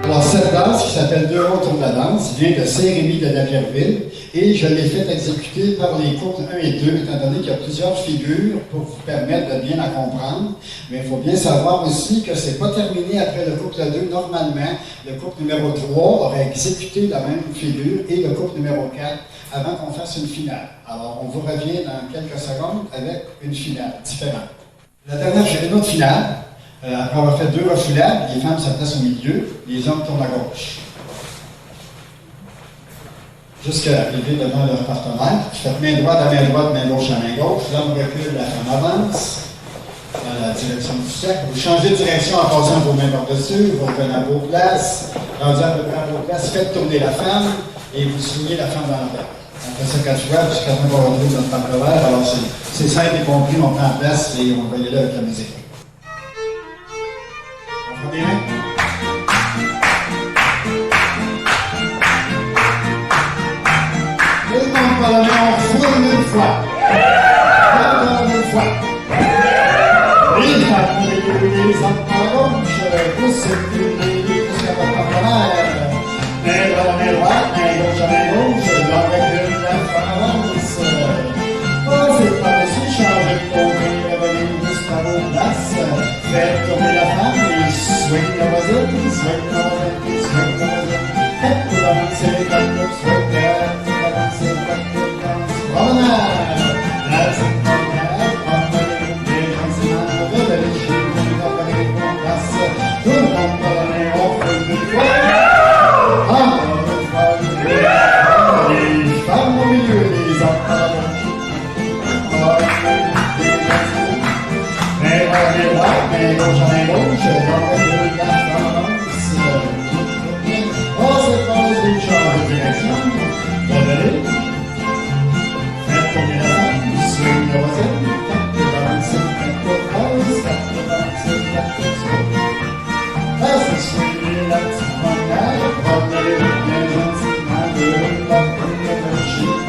Alors, cette danse qui s'appelle Deux ronds tournent la danse vient de Saint-Rémy de Lapierreville et je l'ai fait exécuter par les couples 1 et 2, étant donné qu'il y a plusieurs figures pour vous permettre de bien la comprendre. Mais il faut bien savoir aussi que ce n'est pas terminé après le couple 2. Normalement, le couple numéro 3 aurait exécuté la même figure et le couple numéro 4 avant qu'on fasse une finale. Alors, on vous revient dans quelques secondes avec une finale différente. La dernière, j'ai une autre finale. Après avoir fait 2 refoulades, les femmes se placent au milieu, les hommes tournent à gauche. Jusqu'à arriver devant leur partenaire. Faites main droite, main gauche à main gauche. L'homme recule, la femme avance dans la direction du cercle. Vous changez de direction en passant vos mains par-dessus, vous revenez à vos places. Rendu à peu près à vos places, faites tourner la femme et vous signez la femme dans la tête. On fait ça 4 fois, jusqu'à temps qu'on retrouve notre temple vert. Alors, c'est simple et compris, on prend en place et on va y aller avec la musique. On fait bien? Le temple vert, on foule une fois. Encore une fois. Les hommes à la gauche, poussent jusqu'à votre partenaire. Main droite, main droite, main gauche à main gauche, l'homme recule, la femme avance. Passez par-dessus, changez de côté, revenez jusqu'à vos places. Faites tourner la femme et swing la voisine, swing la voisine, swing la voisine. Faites avancer, faites avancer, faites avancer. Promenade, la petite promenade, promenade, les gens s'énervent, revenez chez vous, revenez vos places. Tout le monde va donner, on fait une fois. Les femmes au milieu, les hommes à la gauche. Main droite, main gauche à main gauche, dans le la femme avance. On se passe d'une change de direction. Revenez. Faites tourner la femme, swing la voisine. As the swing, la petite promenade, promenez bien gentiment de la chute,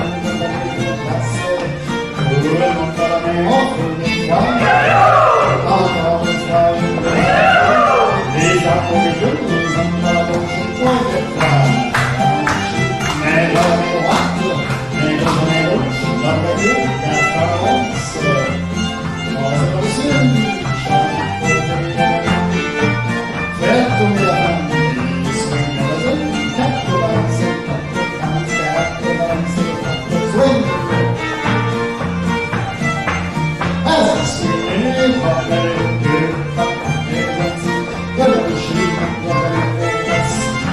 tout le monde par la main, on peut une fois, encore une fois, les hommes au milieu, les hommes par la gauche, une troisième fois, main droite, main droite, main gauche, l'homme recule, la femme avance, on se poursuit, change de côté. Faites tourner la femme, swing la voisine, 4 swing. As the swing,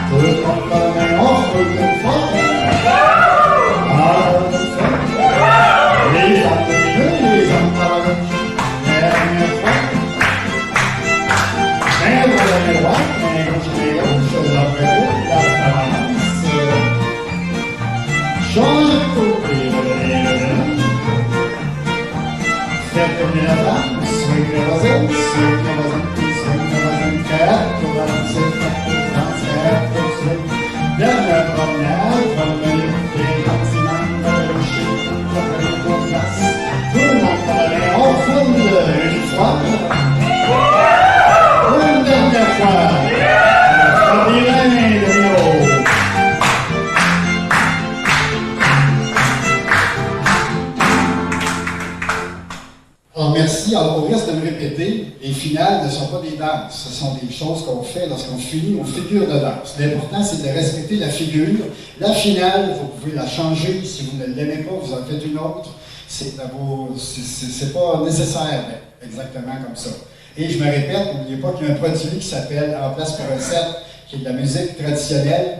tout le monde par la main, on fait une fois. Alors, une fois. Les hommes au milieu, les hommes par la gauche. Dernière fois. Main droite, main gauche, la recule, la femme avance. Change de côté, revenez. Faites tourner la femme, swing la voisine, swing la voisine, swing la voisine. Faites avancer, faites avancer, swing. Dernière promenade, promenez bien gentiment, revenez chez vous, revenez vos places. Tout le monde par la main, on foule une fois. Une dernière fois. Fabienne de Rio. Alors, merci. Alors, on risque de me répéter, les finales ne sont pas des danses. Ce sont des choses qu'on fait lorsqu'on finit nos figures de danse. L'important, c'est de respecter la figure. La finale, vous pouvez la changer. Si vous ne l'aimez pas, vous en faites une autre. C'est pas nécessaire, mais exactement comme ça. Et je me répète, n'oubliez pas qu'il y a un produit qui s'appelle En place pour recette, qui est de la musique traditionnelle,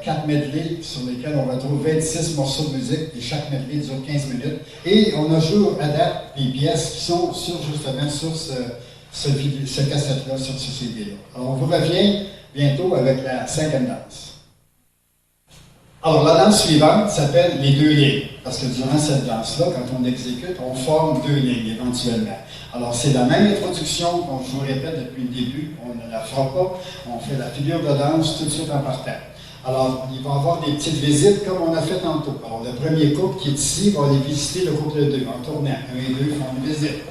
4 medley sur lesquels on retrouve 26 morceaux de musique et chaque medley dure 15 minutes. Et on a joué à date des pièces qui sont justement sur ce cassette-là, sur ce CD-là. Alors on vous revient bientôt avec la 5e danse. Alors la danse suivante s'appelle les 2 lignes, parce que durant cette danse-là, quand on exécute, on forme 2 lignes éventuellement. Alors c'est la même introduction qu'on je vous répète depuis le début, on ne la fera pas, on fait la figure de danse tout de suite en partant. Alors, il va y avoir des petites visites comme on a fait tantôt. Alors, le premier couple qui est ici va aller visiter le couple 2 en tournant. 1 et 2 font une visite.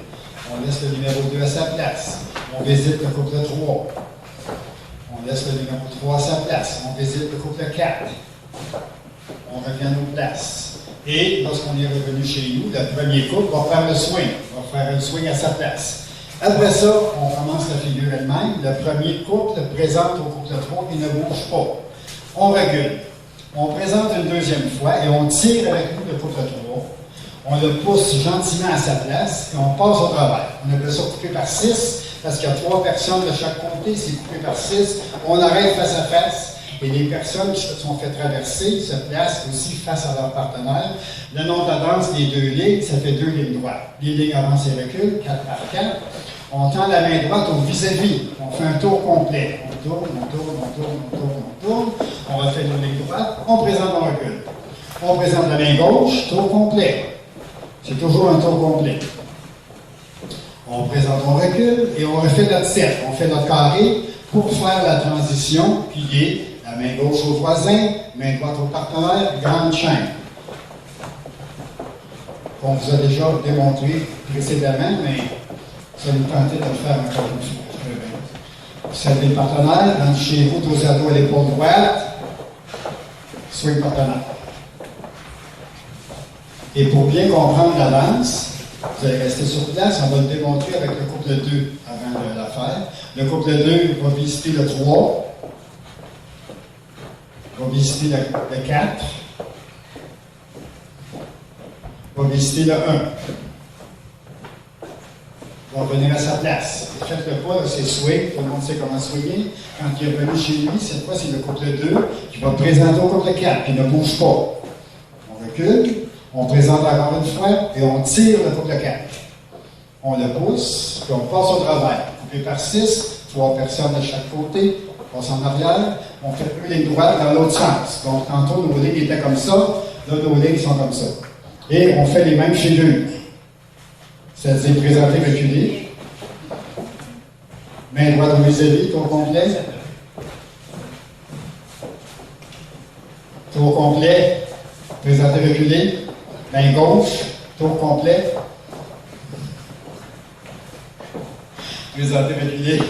On laisse le numéro 2 à sa place. On visite le couple 3. On laisse le numéro 3 à sa place. On visite le couple 4. On revient à nos places. Et lorsqu'on est revenu chez nous, le premier couple va faire le swing. Va faire le swing à sa place. Après ça, on commence la figure elle-même. Le premier couple présente au couple 3 et ne bouge pas. On recule. On présente une deuxième fois et on tire avec nous le couple 3. On le pousse gentiment à sa place et on passe au travers. On appelle ça coupé par 6 parce qu'il y a 3 personnes de chaque côté, c'est coupé par 6. On arrête face à face et les personnes qui se sont fait traverser se placent aussi face à leur partenaire. Le nom de la danse des 2 lignes, ça fait 2 lignes droites. Les lignes avancent et reculent, 4 par 4. On tend la main droite au vis-à-vis. On fait un tour complet. On tourne, on tourne, on tourne, on tourne, on tourne. On refait nos lignes droites. On présente, on recule. On présente la main gauche, tour complet. C'est toujours un tour complet. On présente, on recule et on refait notre cercle. On fait notre carré pour faire la transition, plier, la main gauche au voisin, main droite au partenaire, grande chaîne. On vous a déjà démontré précédemment, mais ça nous tentait de le faire encore une fois. Vous savez le partenaire, chez-vous, dos à dos à l'épaule droite, swing partenaire. Et pour bien comprendre la danse, vous allez rester sur place, on va le démontrer avec le couple 2 avant de la faire. Le couple 2 va visiter le 3, va visiter le 4, va visiter le 1. Va revenir à sa place. Faites-le pas, c'est swing, tout le monde sait comment swinguer. Quand il est revenu chez lui, cette fois, c'est le couple 2 qui va présenter au couple 4, puis il ne bouge pas. On recule, on présente encore une fois, et on tire le couple 4. On le pousse, puis on passe au travers. Coupé par 6, 3 personnes de chaque côté, on passe en arrière, on fait une ligne droite dans l'autre sens. Donc, tantôt, nos lignes étaient comme ça, là, nos lignes sont comme ça. Et on fait les mêmes figures. C'est-à-dire présenter, reculer. Main droite au vis-à-vis, tour complet. Tour complet, présenter, reculer. Main gauche, tour complet. Présenter, reculer.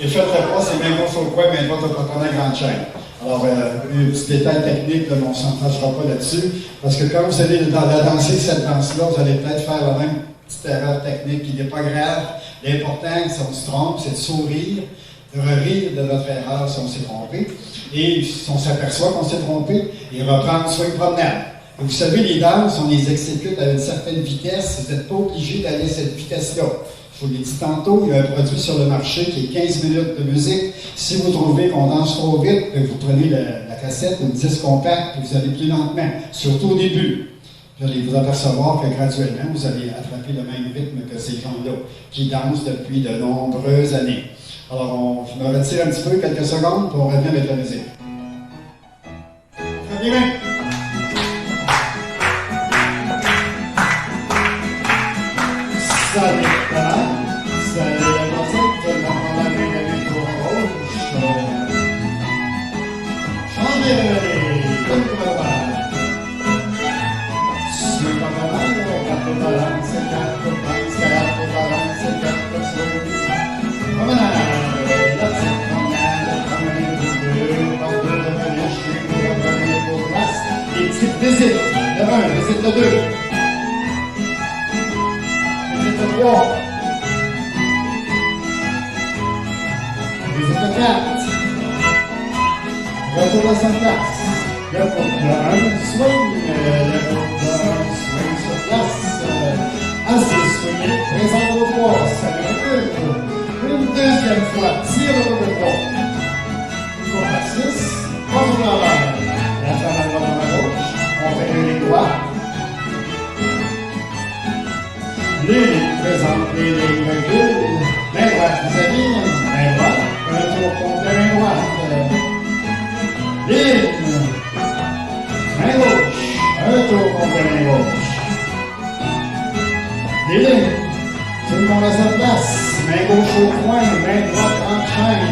Et faites le pas, c'est main gauche au coin, main droite au partenaire grande chaîne. Alors, un petit détail technique, là, mais on ne s'entragera pas là-dessus. Parce que quand vous allez danser cette danse-là, vous allez peut-être faire la même petite erreur technique qui n'est pas grave. L'important, si on se trompe, c'est de sourire, de rire de notre erreur si on s'est trompé. Et si on s'aperçoit qu'on s'est trompé, et reprendre swing promenade. Et vous savez, les danses, on les exécute à une certaine vitesse. Vous n'êtes pas obligé d'aller à cette vitesse-là. Je vous l'ai dit tantôt, il y a un produit sur le marché qui est 15 minutes de musique. Si vous trouvez qu'on danse trop vite, vous prenez la cassette, une disque compact, et vous allez plus lentement, surtout au début. Vous allez vous apercevoir que graduellement, vous allez attraper le même rythme que ces gens-là, qui dansent depuis de nombreuses années. Alors, je me retire un petit peu, quelques secondes, puis on revient avec la musique. Très bien. Salut, salut la personne, dans la main avec le rouge. Changez de mêlée, comme vous le voyez. Sur la balance, quatre balances, quatre balances, quatre swing. Promenade, la petite promenade, promenade, par deux, revenez chez vous, revenez vos places. Les petites visites, le 1, visite le 2. Visite le 3. Visite le 4. Retour à sa place. Le couple 1 swing, le couple 1 swing sur place. Assez swingé, présente au 3, ça recule. Une deuxième fois, tire le couple 3. Une fois par 6, pas au travers. La femme à droite à gauche, on fait une ligne droite. Les lignes présentent, les lignes reculent. Main droite vis-à-vis, main droite, un tour complet, main droite. Ligne, main gauche, un tour complet, main gauche. Les lignes, tout le monde à sa place. Main gauche au coin, main droite en chaîne.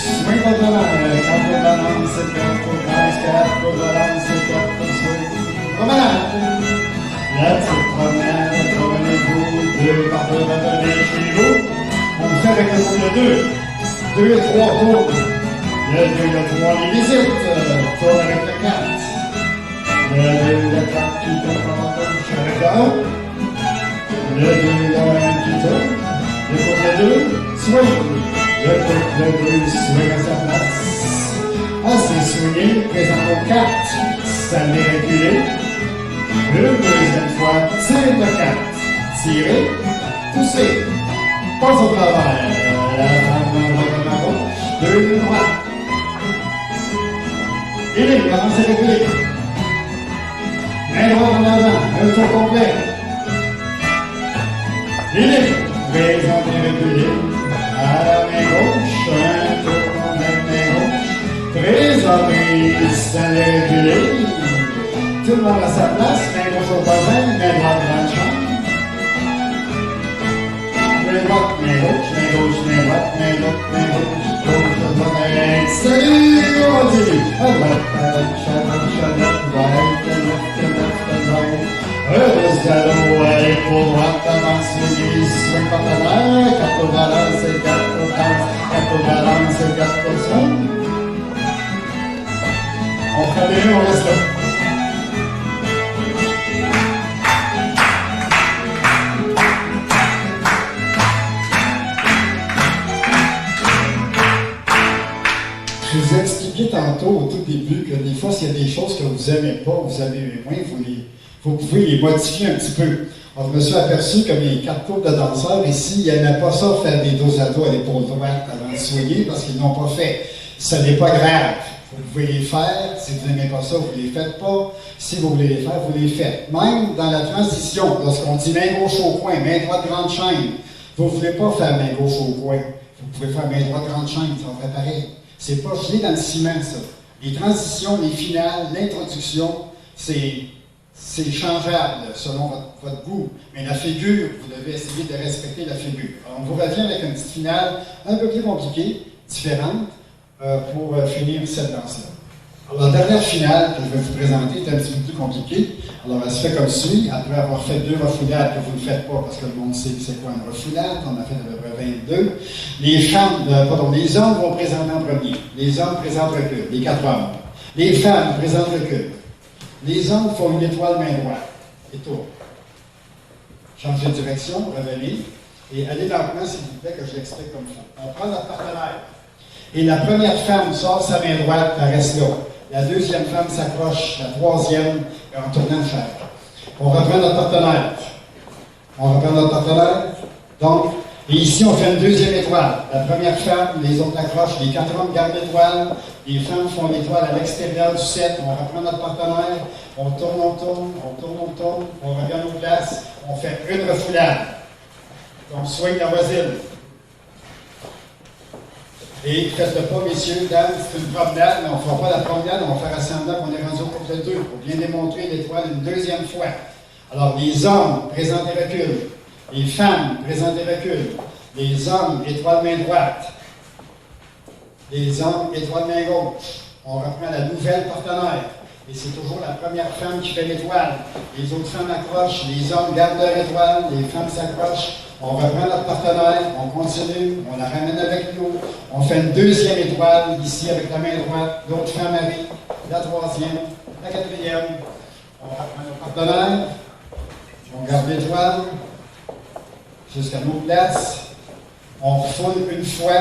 Swing au devant, quatre balances, quatre balances, quatre balances, quatre swing. Promenade. La petite promenade, promenez-vous, deux par deux, revenez chez vous. On le fait avec le couple 2. 2 et 3 tours. Le 2 et le 3, les visites. Tour avec le 4. Le 2 et le 4 qui tourne en gauche avec le 1. Le 2 et le 1 qui tourne. Le couple 2, swing. Le couple 2, swing à sa place. Assez swingé, présent au 4. Ça l'est reculé. Une deuxième fois, tire le 4. Tirez, poussez. Pas au travers. La femme à la gauche. 2 lignes droites. Et ligne, avancez reculez. Main droite en avant, un tour complet. Lily, présentez reculé. À la main gauche, un tour complet, main gauche. Présentez, allez reculer. Tout le monde à sa place, main gauche au voisin, main droite dans le champ. Main droite, main gauche, main gauche, main droite, main droite, main gauche, gauche, droite, salut, on dit. À droite, right, heureuse galop, allez pour droite, avance, swing par la main, 4 balance et 4 danse, 4 balance et 4 son. On fera des on reste là. Je vous ai expliqué tantôt au tout début que des fois, s'il y a des choses que vous n'aimez pas, vous avez moins, vous pouvez les modifier un petit peu. Alors, je me suis aperçu que mes 4 couples de danseurs ici, ils n'aimaient pas ça faire des dos à dos à l'épaule droite avant de soigner parce qu'ils n'ont pas fait. Ce n'est pas grave. Vous pouvez les faire. Si vous n'aimez pas ça, vous ne les faites pas. Si vous voulez les faire, vous les faites. Même dans la transition, lorsqu'on dit main gauche au coin, main droite grande chaîne, vous ne voulez pas faire main gauche au coin. Vous pouvez faire main droite grande chaîne, ça va faire pareil. C'est pas gelé dans le ciment, ça. Les transitions, les finales, l'introduction, c'est changeable selon votre goût. Mais la figure, vous devez essayer de respecter la figure. Alors, on vous revient avec une petite finale un peu plus compliquée, différente, pour finir cette danse-là. Alors, la dernière finale que je vais vous présenter est un petit peu plus compliquée. Alors, elle se fait comme suit. Après avoir fait 2 refoulades que vous ne faites pas parce que le monde sait c'est quoi une refoulade, on a fait à peu près 22. Les hommes vont présenter en premier. Les hommes présentent recul, les 4 hommes. Les femmes présentent recul. Les hommes font une étoile main droite et tournent. Changez de direction, revenez et allez lentement, s'il vous plaît, que je l'explique comme ça. On prend notre partenaire et la première femme sort sa main droite, elle reste là. La deuxième femme s'accroche, la troisième en tournant le fer. On reprend notre partenaire. On reprend notre partenaire. Donc, et ici, on fait une deuxième étoile. La première femme, les autres accrochent, les 4 hommes gardent l'étoile, les femmes font l'étoile à l'extérieur du set, on reprend notre partenaire, on tourne, on tourne, on tourne, on tourne, on revient aux places, on fait une refoulade. On soigne la voisine. Et faites-le pas, messieurs, dames, c'est une promenade, mais on ne fera pas la promenade, on va faire assemblant qu'on est rendu au cours de 2 pour bien démontrer l'étoile une deuxième fois. Alors, les hommes, présentez recul. Les femmes, présentez recul. Les hommes, étoile main droite. Les hommes, étoile main gauche. On reprend la nouvelle partenaire. Et c'est toujours la première femme qui fait l'étoile. Les autres femmes accrochent, les hommes gardent leur étoile, les femmes s'accrochent. On reprend notre partenaire, on continue, on la ramène avec nous. On fait une deuxième étoile, ici avec la main droite. L'autre femme arrive, la troisième, la quatrième. On reprend notre partenaire, on garde l'étoile jusqu'à nos places. On refoule une fois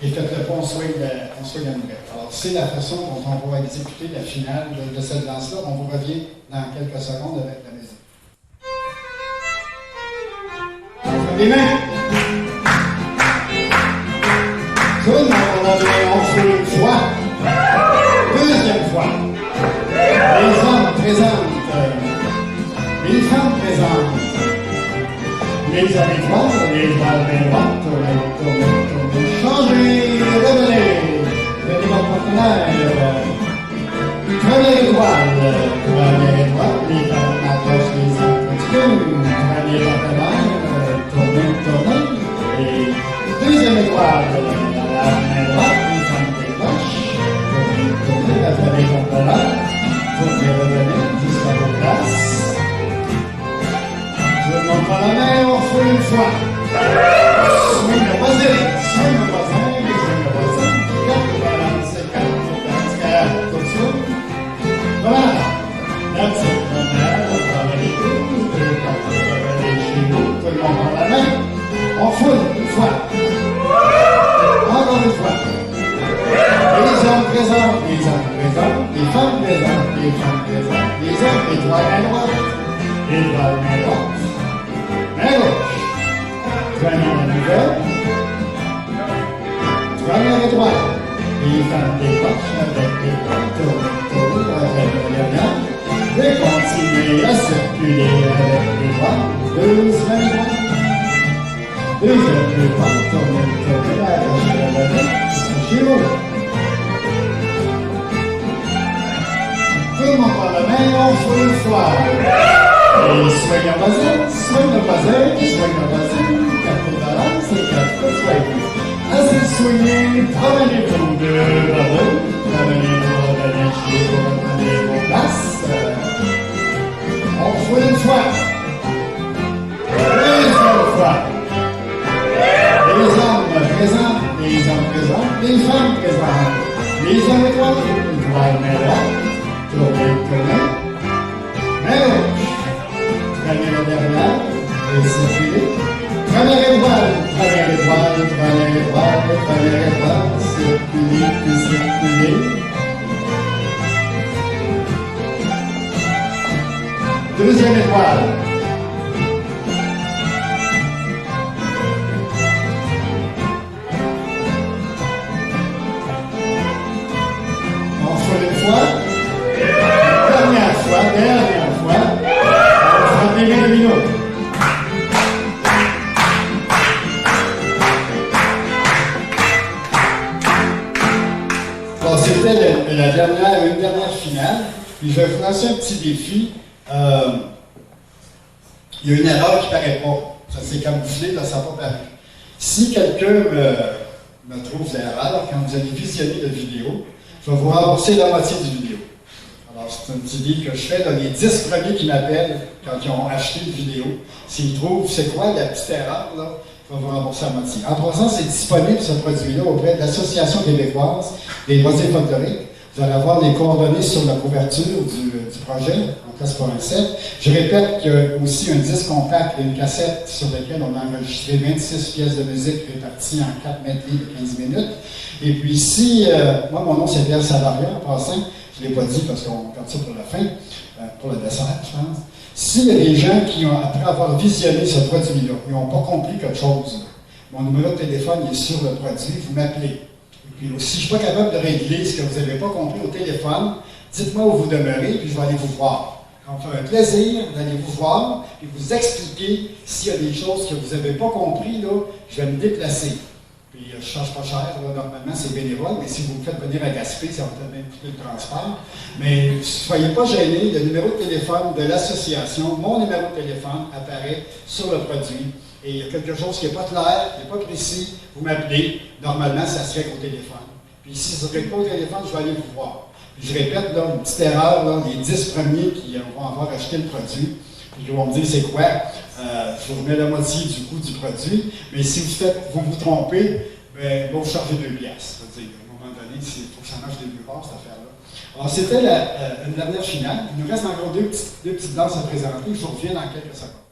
et faites-le pas, on soigne la nouvelle. Alors, c'est la façon dont on va exécuter la finale de cette danse-là. On vous revient dans quelques secondes avec la musique. Les mains. Tout le monde on foule une fois. Deuxième fois. Les hommes présentent. Les femmes présentent. Les hommes étoiles, les balles main droite, tournez, changez, revenez. Venez votre partenaire. Première étoile, les femmes accrochent les introductions. Premier partenaire, tournez. Et deuxième étoile, la main droite, les femmes décrochent. Tournez, la première partenaire. Tournez, revenez, jusqu'à vos places. On prend la main, on fout une fois. Swing le voisin, Quatre balance, 4 comme ça. Voilà. That's it. On prend les coups, chez nous, tout le monde prend la main. On fout une fois. Encore une fois. Les hommes présentent, les femmes présentes, les hommes étoiles à droite, étoiles à droite. Main gauche. Première nouvelle. Première étoile. Les femmes décrochent avec les tours avec la dernière. Les comptes continuer à circuler avec les doigts. Deuxième doigt. Deuxième doigt. Tournez, attachez la tête. Chez vous. Tout le monde par la main, on fout une fois. Et swing en bassin, swing en bassin, swing en bassin. 4 coups de balance et 4 coups de swing. Assez swingé, promenez-vous de bravo. Promenez-vous de l'échelle pour reprendre vos places. On fout une fois. Deuxième fois. Les hommes présents, les hommes présents, les femmes présentes. Les hommes étoiles, étoiles, main droite. Tournez, tournez. Main gauche. Prenez la dernière et circulez. Première étoile, première étoile, première étoile, première étoile. Circulez, puis circulez. Deuxième étoile. On fait une fois. Dernière fois. On fera des 20 minutes. Bon, c'était une dernière finale. Puis je vais vous lancer un petit défi. Il y a une erreur qui ne paraît pas. Ça s'est camouflé, là, ça n'a pas paru. Si quelqu'un me trouve l'erreur, quand vous allez visionner la vidéo, je vais vous rembourser la moitié du vidéo. Alors, c'est un petit deal que je fais. Là, les 10 premiers qui m'appellent quand ils ont acheté une vidéo, s'ils trouvent c'est quoi la petite erreur, là, je vais vous rembourser la moitié. En passant, c'est disponible ce produit-là auprès de l'Association québécoise des loisirs folkloriques. Vous allez avoir les coordonnées sur la couverture du projet, en cas c'est pas un set. Je répète qu'il y a aussi un disque compact et une cassette sur laquelle on a enregistré 26 pièces de musique réparties en 4 medley de 15 minutes. Et puis si, moi mon nom c'est Pierre Savaria en passant, je ne l'ai pas dit parce qu'on garde ça pour la fin, pour le dessert je pense. S'il y a des gens qui, après avoir visionné ce produit-là, ils n'ont pas compris quelque chose, mon numéro de téléphone est sur le produit, vous m'appelez. Puis si je ne suis pas capable de régler ce que vous n'avez pas compris au téléphone, dites-moi où vous demeurez, puis je vais aller vous voir. Ça me fait un plaisir d'aller vous voir et vous expliquer s'il y a des choses que vous n'avez pas compris, là, je vais me déplacer. Puis je ne charge pas cher, là, normalement c'est bénévole, mais si vous me faites venir à Gaspé, ça va peut-être même coûter le transport. Mais ne soyez pas gênés, le numéro de téléphone de l'association, mon numéro de téléphone apparaît sur le produit. Et il y a quelque chose qui n'est pas clair, qui n'est pas précis, vous m'appelez. Normalement, ça se fait au téléphone. Puis si vous ne répondez pas au téléphone, je vais aller vous voir. Puis je répète, là, une petite erreur, là, les 10 premiers qui vont avoir acheté le produit, puis qui vont me dire c'est quoi, je vous remets la moitié du coût du produit. Mais si vous vous trompez, ben, vous chargez 2 piastres. C'est-à-dire, à un moment donné, il faut que ça marche des deux bords, cette affaire-là. Alors, c'était une dernière finale. Il nous reste encore deux petites danses à présenter. Je vous reviens dans quelques secondes.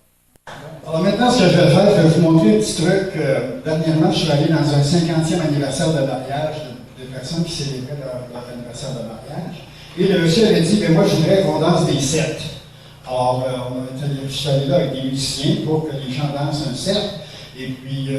Alors maintenant, ce que je vais faire, je vais vous montrer un petit truc. Dernièrement, je suis allé dans un 50e anniversaire de mariage de personnes qui célébraient leur anniversaire de mariage. Et le monsieur avait dit, ben moi, je voudrais qu'on danse des sets. Alors, je suis allé là avec des musiciens pour que les gens dansent un set. Et puis,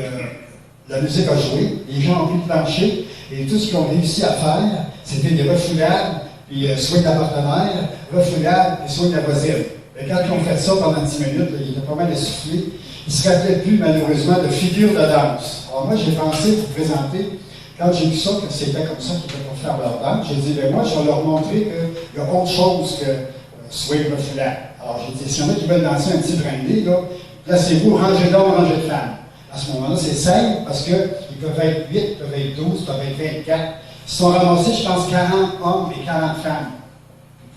la musique a joué, les gens ont pu plancher. Et tout ce qu'ils ont réussi à faire, c'était des refoulades, puis swing de la partenaire, refoulades et swing de la voisine. Et quand ils ont fait ça pendant 10 minutes, là, il était pas mal essoufflé. Il ne se rappelait plus, malheureusement, de figure de danse. Alors moi, j'ai pensé vous présenter, quand j'ai vu ça, que c'était comme ça qu'ils pouvaient faire leur danse, j'ai dit, ben moi, je vais leur montrer qu'il y a autre chose que swing refoulade. Alors j'ai dit, s'il y en a qui veulent danser un petit brinlé, là, placez-vous, rangez d'hommes, rangez de femmes. À ce moment-là, c'est simple, parce qu'ils peuvent être 8, ils peuvent être 12, ils peuvent être 24. Ils sont ramassés, je pense, 40 hommes et 40 femmes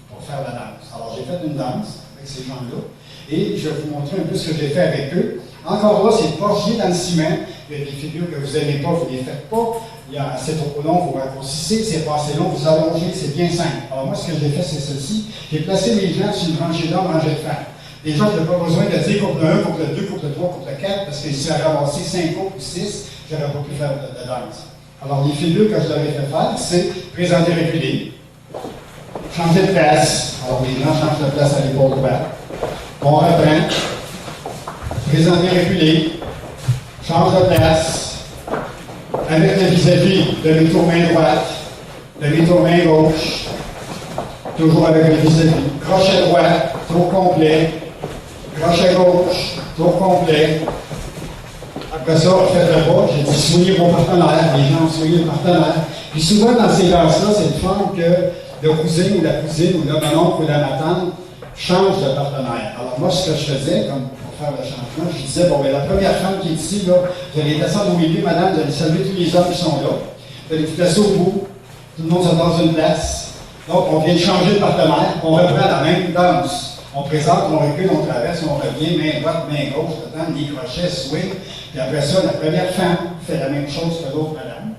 pour faire la danse. Alors j'ai fait une danse avec ces gens-là, et je vais vous montrer un peu ce que j'ai fait avec eux. Encore là, c'est porgier dans le ciment. Il y a des figures que vous n'aimez pas, vous ne les faites pas. Il y a assez trop long, vous raccourcissez, c'est pas assez long, vous allongez, c'est bien simple. Alors moi, ce que j'ai fait, c'est ceci. J'ai placé les gens sur une rangée d'hommes, rangée de femmes. Les gens, je n'ai pas besoin de dire couple 1, couple 2, couple 3, couple 4, parce que si j'avais ramassé 5 couples ou 6, je n'aurais pas pu faire de danse. Alors, les figures que je leur ai fait faire, c'est présenter reculer, changer de place. Alors, les gens changent de place à l'épaule droite. On reprend, présenter reculer, change de place, avec le vis-à-vis, demi-tour main droite, demi-tour main gauche, toujours avec le vis-à-vis. Crochet droit, tour complet. Crochet gauche, tour complet. Après ça, faites le pas, j'ai dit soigner mon partenaire, les gens ont soigné le partenaire. Puis souvent, dans ces danses-là, c'est le fun que le cousin ou la cousine ou le mon-oncle ou la ma tante change de partenaire. Alors moi, ce que je faisais, comme pour faire le changement, je disais, bon, bien, la première femme qui est ici, là, vous allez descendre au milieu, madame, vous allez saluer tous les hommes qui sont là. Vous allez vous placer au bout, tout le monde se dans une place. Donc, on vient de changer de partenaire, on reprend la même danse. On présente, on recule, on traverse, on revient, main droite, main gauche, dedans, les crochets, swing. Puis après ça, la première femme fait la même chose que l'autre madame.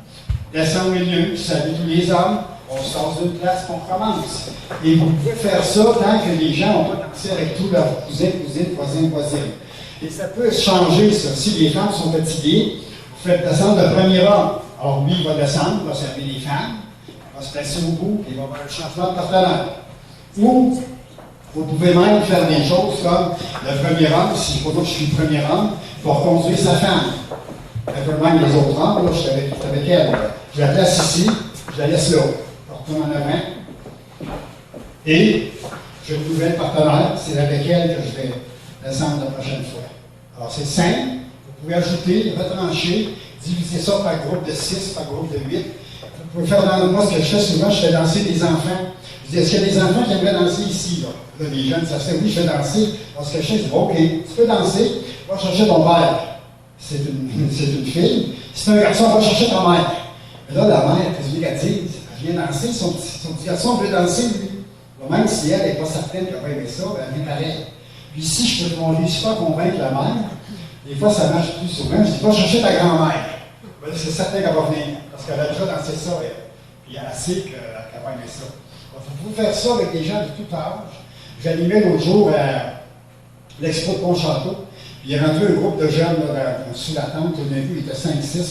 Descend au milieu, salue tous les hommes, on sort d'une place, on recommence. Et vous pouvez faire ça tant que les gens n'ont pas dansé avec tous leurs cousins, cousines, voisins, voisines. Et ça peut changer, ça. Si les femmes sont fatiguées, vous faites descendre le premier homme. Alors lui, il va descendre, il va servir les femmes, il va se placer au bout, et il va avoir un changement de partenaire. Ou vous pouvez même faire des choses comme le premier homme, si je suis le premier homme, pour conduire sa femme. Un peu même les autres hommes, là, je suis avec elle. Je la place ici, je la laisse là. Je retourne en avant. Et j'ai une nouvelle partenaire, c'est avec elle que je vais descendre la prochaine fois. Alors c'est simple, vous pouvez ajouter, retrancher, diviser ça par groupe de 6, par groupe de 8. Vous pouvez faire dans moi ce que je fais souvent, je fais danser des enfants. Je dis, est-ce qu'il y a des enfants qui aimeraient danser ici? Là, les jeunes, ça fait, oui, je vais danser. Parce que je dis, OK, tu peux danser, va chercher ton père. C'est une fille. Si c'est un garçon, va chercher ta mère. Mais là, la mère, qu'est-ce qu'elle dit? Elle vient danser, son petit garçon veut danser, lui. Là, même si elle n'est pas certaine qu'elle va aimer ça, elle vient pareil. Puis si on ne réussit pas à convaincre la mère, des fois, ça marche plus souvent. Je dis, va chercher ta grand-mère. Ben, c'est certain qu'elle va venir. Parce qu'elle a déjà dansé ça, elle. Puis elle sait qu'elle va aimer ça. Vous pouvez faire ça avec des gens de tout âge. J'animais l'autre jour à l'expo de Pontchâteau. Puis il y a rentré un groupe de jeunes là, sous la tente. Au début, il était 5-6. Ils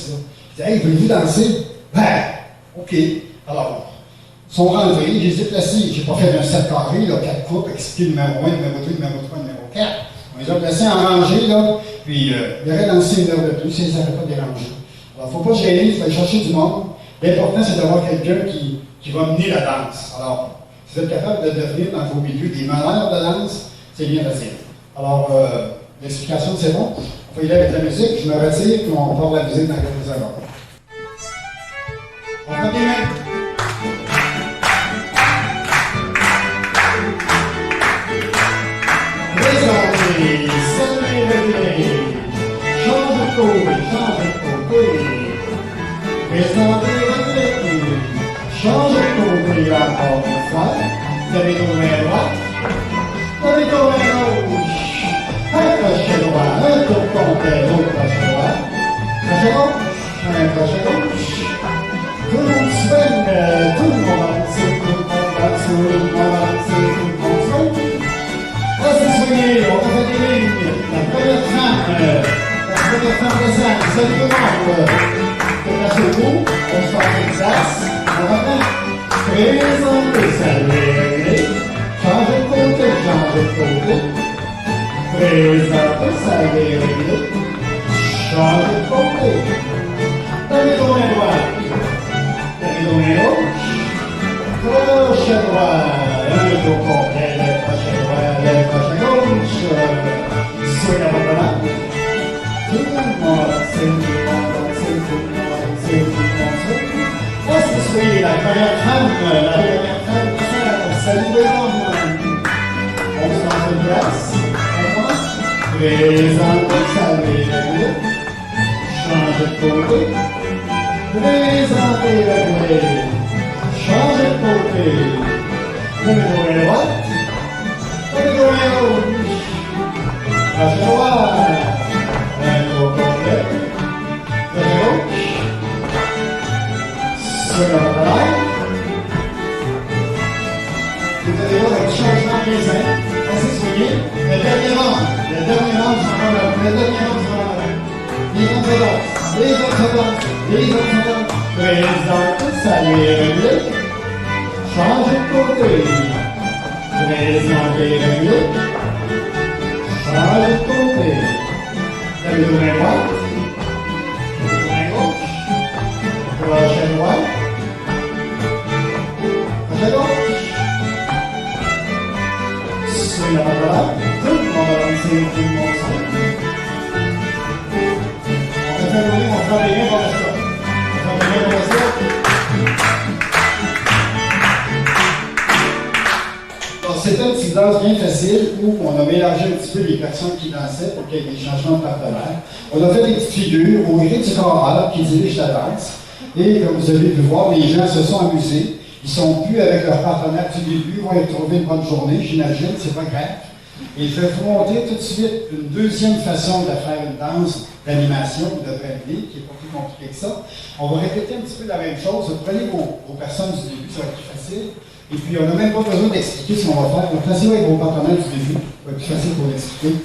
disaient, hey, voulez-vous danser? Ben, OK. Alors, ils sont rentrés, je les ai placés. Je n'ai pas fait un 7 carré, là, 4 coupes, expliqué numéro 1, numéro 2, numéro 3, numéro 4. On les a placés en rangée, là. Puis il y aurait dansé une heure de plus, ils ne s'arrêtaient pas déranger. Alors, il ne faut pas se gêner, il faut aller chercher du monde. L'important, c'est d'avoir quelqu'un qui va mener la danse. Alors, si vous êtes capable de devenir dans vos milieux des meneurs de danse, c'est bien facile. Alors, l'explication, c'est bon. On va y aller avec la musique. Je me retire, puis on part de la musique dans quelques secondes. On prend des mains. Présentez, saluez le nez. Change de côté, change de côté. Présentez le nez. Change de côté encore une fois. Vous avez tourné à droite. Vous avez tourné à gauche. Un crochet droit, un tour complet, l'autre crochet droit. Crochet gauche, un crochet gauche. Tout le monde swing, tout le monde danse, tout le monde danse, tout le monde danse, tout le monde swing. Restez swingés, on a fait des lignes. La première femme descend, salut tout le monde. On place au bout, on se passe une place, on reprend. Présentez, saluez, changez de côté, changez de côté. Présentez, saluez, changez de côté. Donnez ton main droite, donnez ton main gauche. Crochet droit, un tour complet, le crochet droit, le crochet gauche. Swing à votre main. Tout le monde, c'est tout le monde, c'est tout le monde, c'est tout le monde. Est-ce que soyez la première femme, salut les hommes. On se passe une place, on commence. Présentez, saluez le changez de côté. Présentez le blé, changez de côté. Donnez vos mains droite, donnez vos mains gauche. Crochet droit, un tour complet. Crochet gauche. Swing à votre arrière. Vous allez voir un changement bien simple. Assez soigné. Le dernier rang, s'en va là. Le dernier rang s'en va là. Les autres dansent, les autres dansent, les autres dansent. Présentez, saluez le blé. Changez de côté. Présentez le blé. Changez de côté. Donnez vos mains droites. Donnez vos mains gauche. Crochet droit. Crochet gauche. fera des liens pour ça. On fera des liens pour ça. C'était une petite danse bien facile où on a mélangé un petit peu les personnes qui dansaient pour qu'il y ait des changements de partenaires. On a fait des petites figures au gré du choral qui dirige la danse. Et comme vous avez pu voir, les gens se sont amusés. Ils sont plus avec leur partenaire du début, ils vont y trouver une bonne journée, j'imagine, c'est pas grave. Et je vais vous montrer tout de suite une deuxième façon de faire une danse d'animation ou de break, qui n'est pas plus compliqué que ça. On va répéter un petit peu la même chose. Vous prenez vos personnes du début, ça va être plus facile. Et puis, on n'a même pas besoin d'expliquer ce qu'on va faire. Donc, placez-vous avec vos partenaires du début. Ça va être plus facile pour l'expliquer.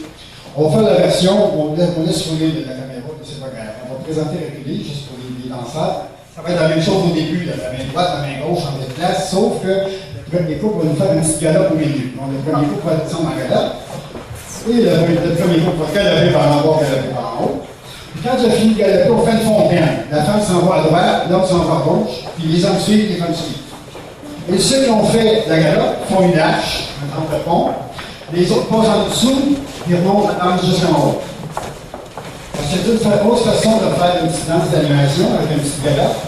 On va faire la version, on laisse rouler de la caméra, c'est pas grave. On va présenter reculer juste pour les danseurs. Ça va être la même chose au début, la main droite, la main gauche en déplace, sauf que le premier coup va nous faire une petite galope au milieu. Donc, le premier coup va descendre en galope. Et le premier coup va galoper par en bas, galoper par en haut. Puis quand j'ai fini de galoper, on fait une fontaine. La femme s'en va à droite, l'autre s'en va à gauche, puis les hommes suivent, les femmes suivent. Et ceux qui ont fait la galope font une hache, un trempe-pont. Les autres passent en dessous, ils remontent la danse jusqu'en haut. C'est une autre façon de faire une petite danse d'animation avec une petite galope.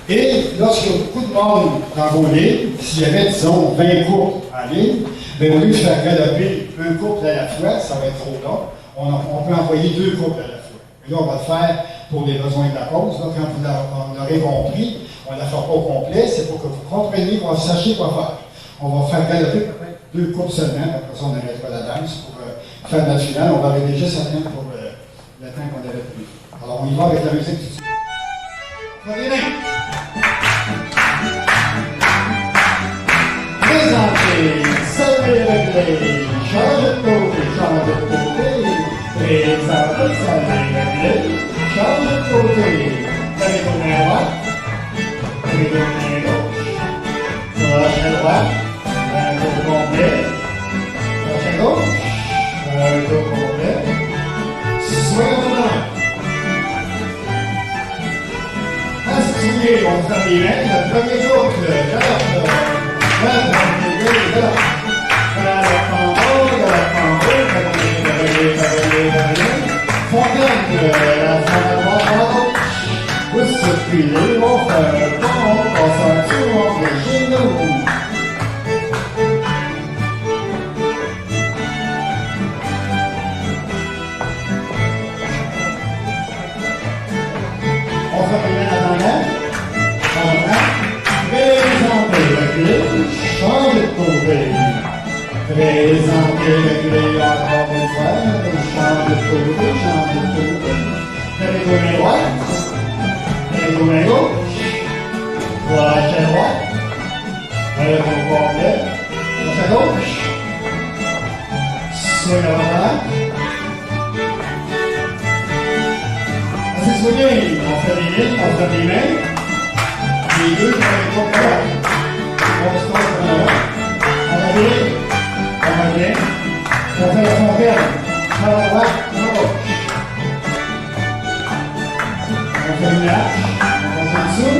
Et lorsqu'il y a beaucoup de monde dans vos lignes, s'il y avait, disons, 20 couples en ligne, bien, au lieu de faire galoper un couple à la fois, ça va être trop long, on peut envoyer 2 couples à la fois. Et là, on va le faire pour les besoins de la pause. Donc, quand vous l'aurez compris, on ne la fera pas au complet, c'est pour que vous compreniez, vous sachiez quoi faire. On va faire galoper peut-être 2 couples seulement, après ça, on n'arrêtera pas la danse pour faire notre finale. On va arriver juste à temps pour le temps qu'on avait prévu. Alors, on y va avec la musique tout de suite. Prenez les mains. Présentez, saluez, réglez, changez de côté, changez de côté. Présentez, saluez, réglez, changez de côté. Allez, tournez à droite. Allez, tournez à gauche. Gauche à droite. Un tour complet. Gauche à gauche. Un tour complet. Soyez dedans. Assurez, on fait les mains. Le premier couple, galope. Galope en haut, galope en haut. Fontaine, la femme à droite, à gauche. Vous circulez, on fait un pont, on passe en dessous, on fait chez nous. On fait les mains à l'envers. Présentez le clé, changez de côté. Présentez le clé encore une fois, changez de côté, changez de côté. Allez tourner à droite, allez tourner à gauche, gauche à droite, allez tourner complet, gauche à gauche, swing à l'avant. Assez swingé, on fait des lignes, on fait des mains. Les deux, on est pas là. On se passe en avant. On revient. On revient. On fait la fontaine. À la droite, à la gauche. On fait une hache. On passe en dessous.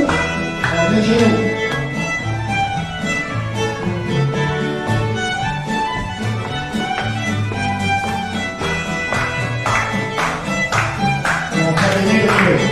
On revient chez nous. On fait les mains de deux.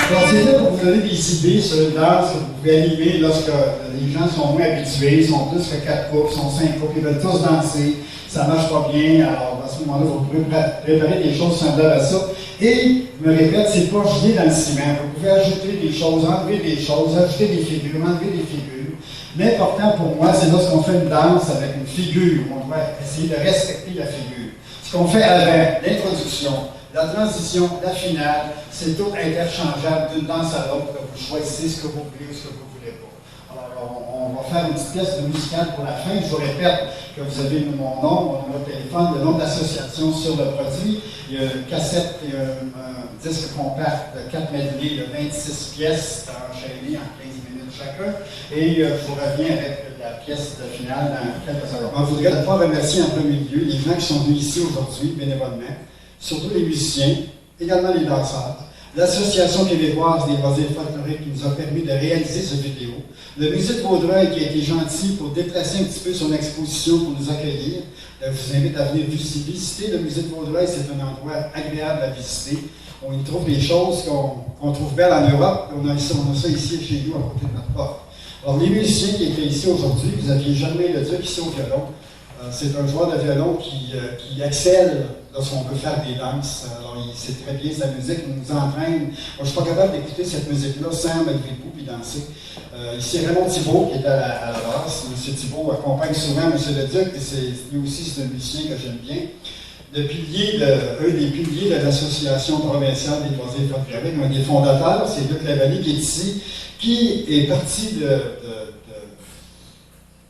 Alors, c'est là pour vous donner des idées sur une danse que vous pouvez animer lorsque les gens sont moins habitués, ils sont plus que 4 couples, ils sont 5 couples, ils veulent tous danser, ça ne marche pas bien, alors à ce moment-là, vous pouvez préparer des choses semblables à ça. Et, je me répète, c'est pas gelé dans le ciment. Vous pouvez ajouter des choses, enlever des choses, ajouter des figures, enlever des figures. L'important pour moi, c'est lorsqu'on fait une danse avec une figure, on doit essayer de respecter la figure. Ce qu'on fait avant, l'introduction, la transition, la finale, c'est tout interchangeable d'une danse à l'autre. Vous choisissez ce que vous voulez ou ce que vous ne voulez pas. Alors, on va faire une petite pièce de musicale pour la fin. Je vous répète que vous avez mon nom, mon numéro de téléphone, le nom de l'association sur le produit. Il y a une cassette et un disque compact de 4 medley de 26 pièces enchaînées en 15 minutes chacun. Et je vous reviens avec la pièce de finale dans quelques secondes. On voudrait d'abord remercier en premier lieu les gens qui sont venus ici aujourd'hui, bénévolement, surtout les musiciens, également les danseurs, l'Association québécoise des loisirs folkloriques qui nous a permis de réaliser cette vidéo, le Musée de Vaudreuil qui a été gentil pour déplacer un petit peu son exposition pour nous accueillir. Je vous invite à venir visiter le Musée de Vaudreuil, c'est un endroit agréable à visiter. On y trouve des choses qu'on trouve belles en Europe, on a ça ici chez nous à côté de notre porte. Alors, les musiciens qui étaient ici aujourd'hui, vous aviez Germain Leduc ici au violon. C'est un joueur de violon qui excelle lorsqu'on peut faire des danses. Alors, c'est très bien, sa musique nous entraîne. Moi, je ne suis pas capable d'écouter cette musique-là sans mettre les coups et danser. Ici, Raymond Thibault qui est à la basse. M. Thibault accompagne souvent M. Leduc et lui aussi, c'est un musicien que j'aime bien. Un des piliers de l'Association provinciale des loisirs folkloriques, un des fondateurs, c'est Luc Lavallée qui est ici, qui est parti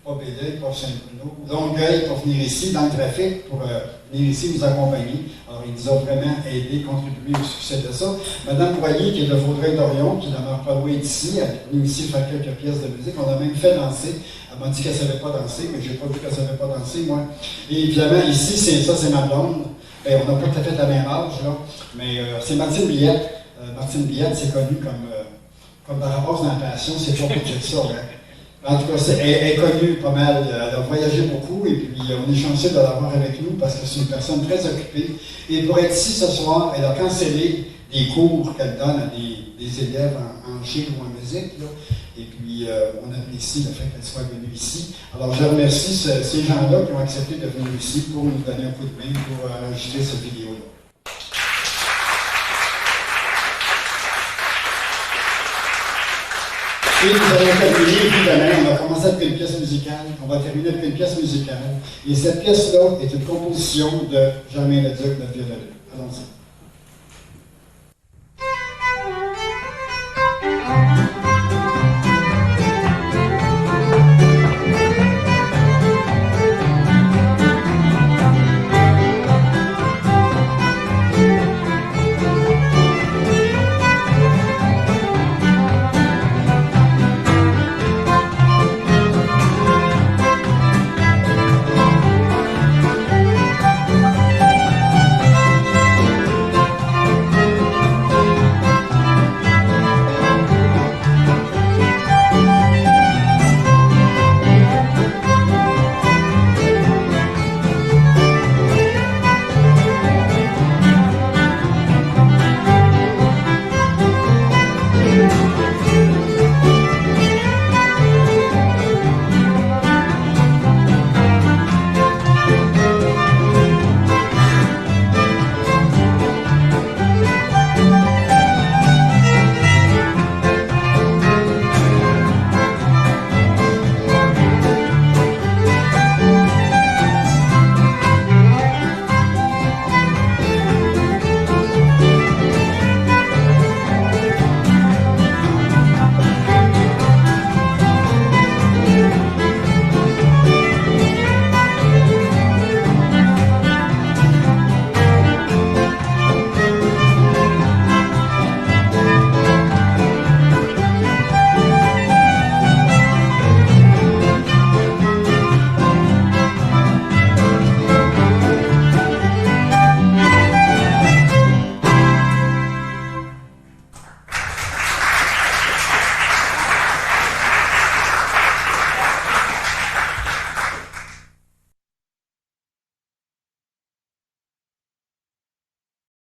pas Belleuil, pas Saint-Bruno, Longueuil pour venir ici, dans le trafic, pour venir ici nous accompagner. Alors, il nous a vraiment aidé, contribué au succès de ça. Madame Boyer, qui est de Vaudreuil-Dorion, qui demeure pas loin d'ici, elle est venue ici faire quelques pièces de musique. On a même fait danser. Elle m'a dit qu'elle ne savait pas danser, mais je n'ai pas vu qu'elle ne savait pas danser, moi. Et évidemment, ici, c'est ma blonde. Ben, on n'a pas tout à fait la même âge, là. Mais c'est Martine Billette. Martine Billette, c'est connu comme par rapport à la passion, c'est pas pour dire ça, hein. En tout cas, elle est connue pas mal, elle a voyagé beaucoup et puis on est chanceux de l'avoir avec nous parce que c'est une personne très occupée. Et pour être ici ce soir, elle a cancellé des cours qu'elle donne à des élèves en chine ou en musique. Là. Et puis on apprécie le fait qu'elle soit venue ici. Alors je remercie ces gens-là qui ont accepté de venir ici pour nous donner un coup de main pour enregistrer cette vidéo-là. Et nous allons terminer, évidemment, on a commencé avec une pièce musicale, on va terminer avec une pièce musicale. Et cette pièce-là est une composition de Germain Leduc, notre violoniste. Allons-y.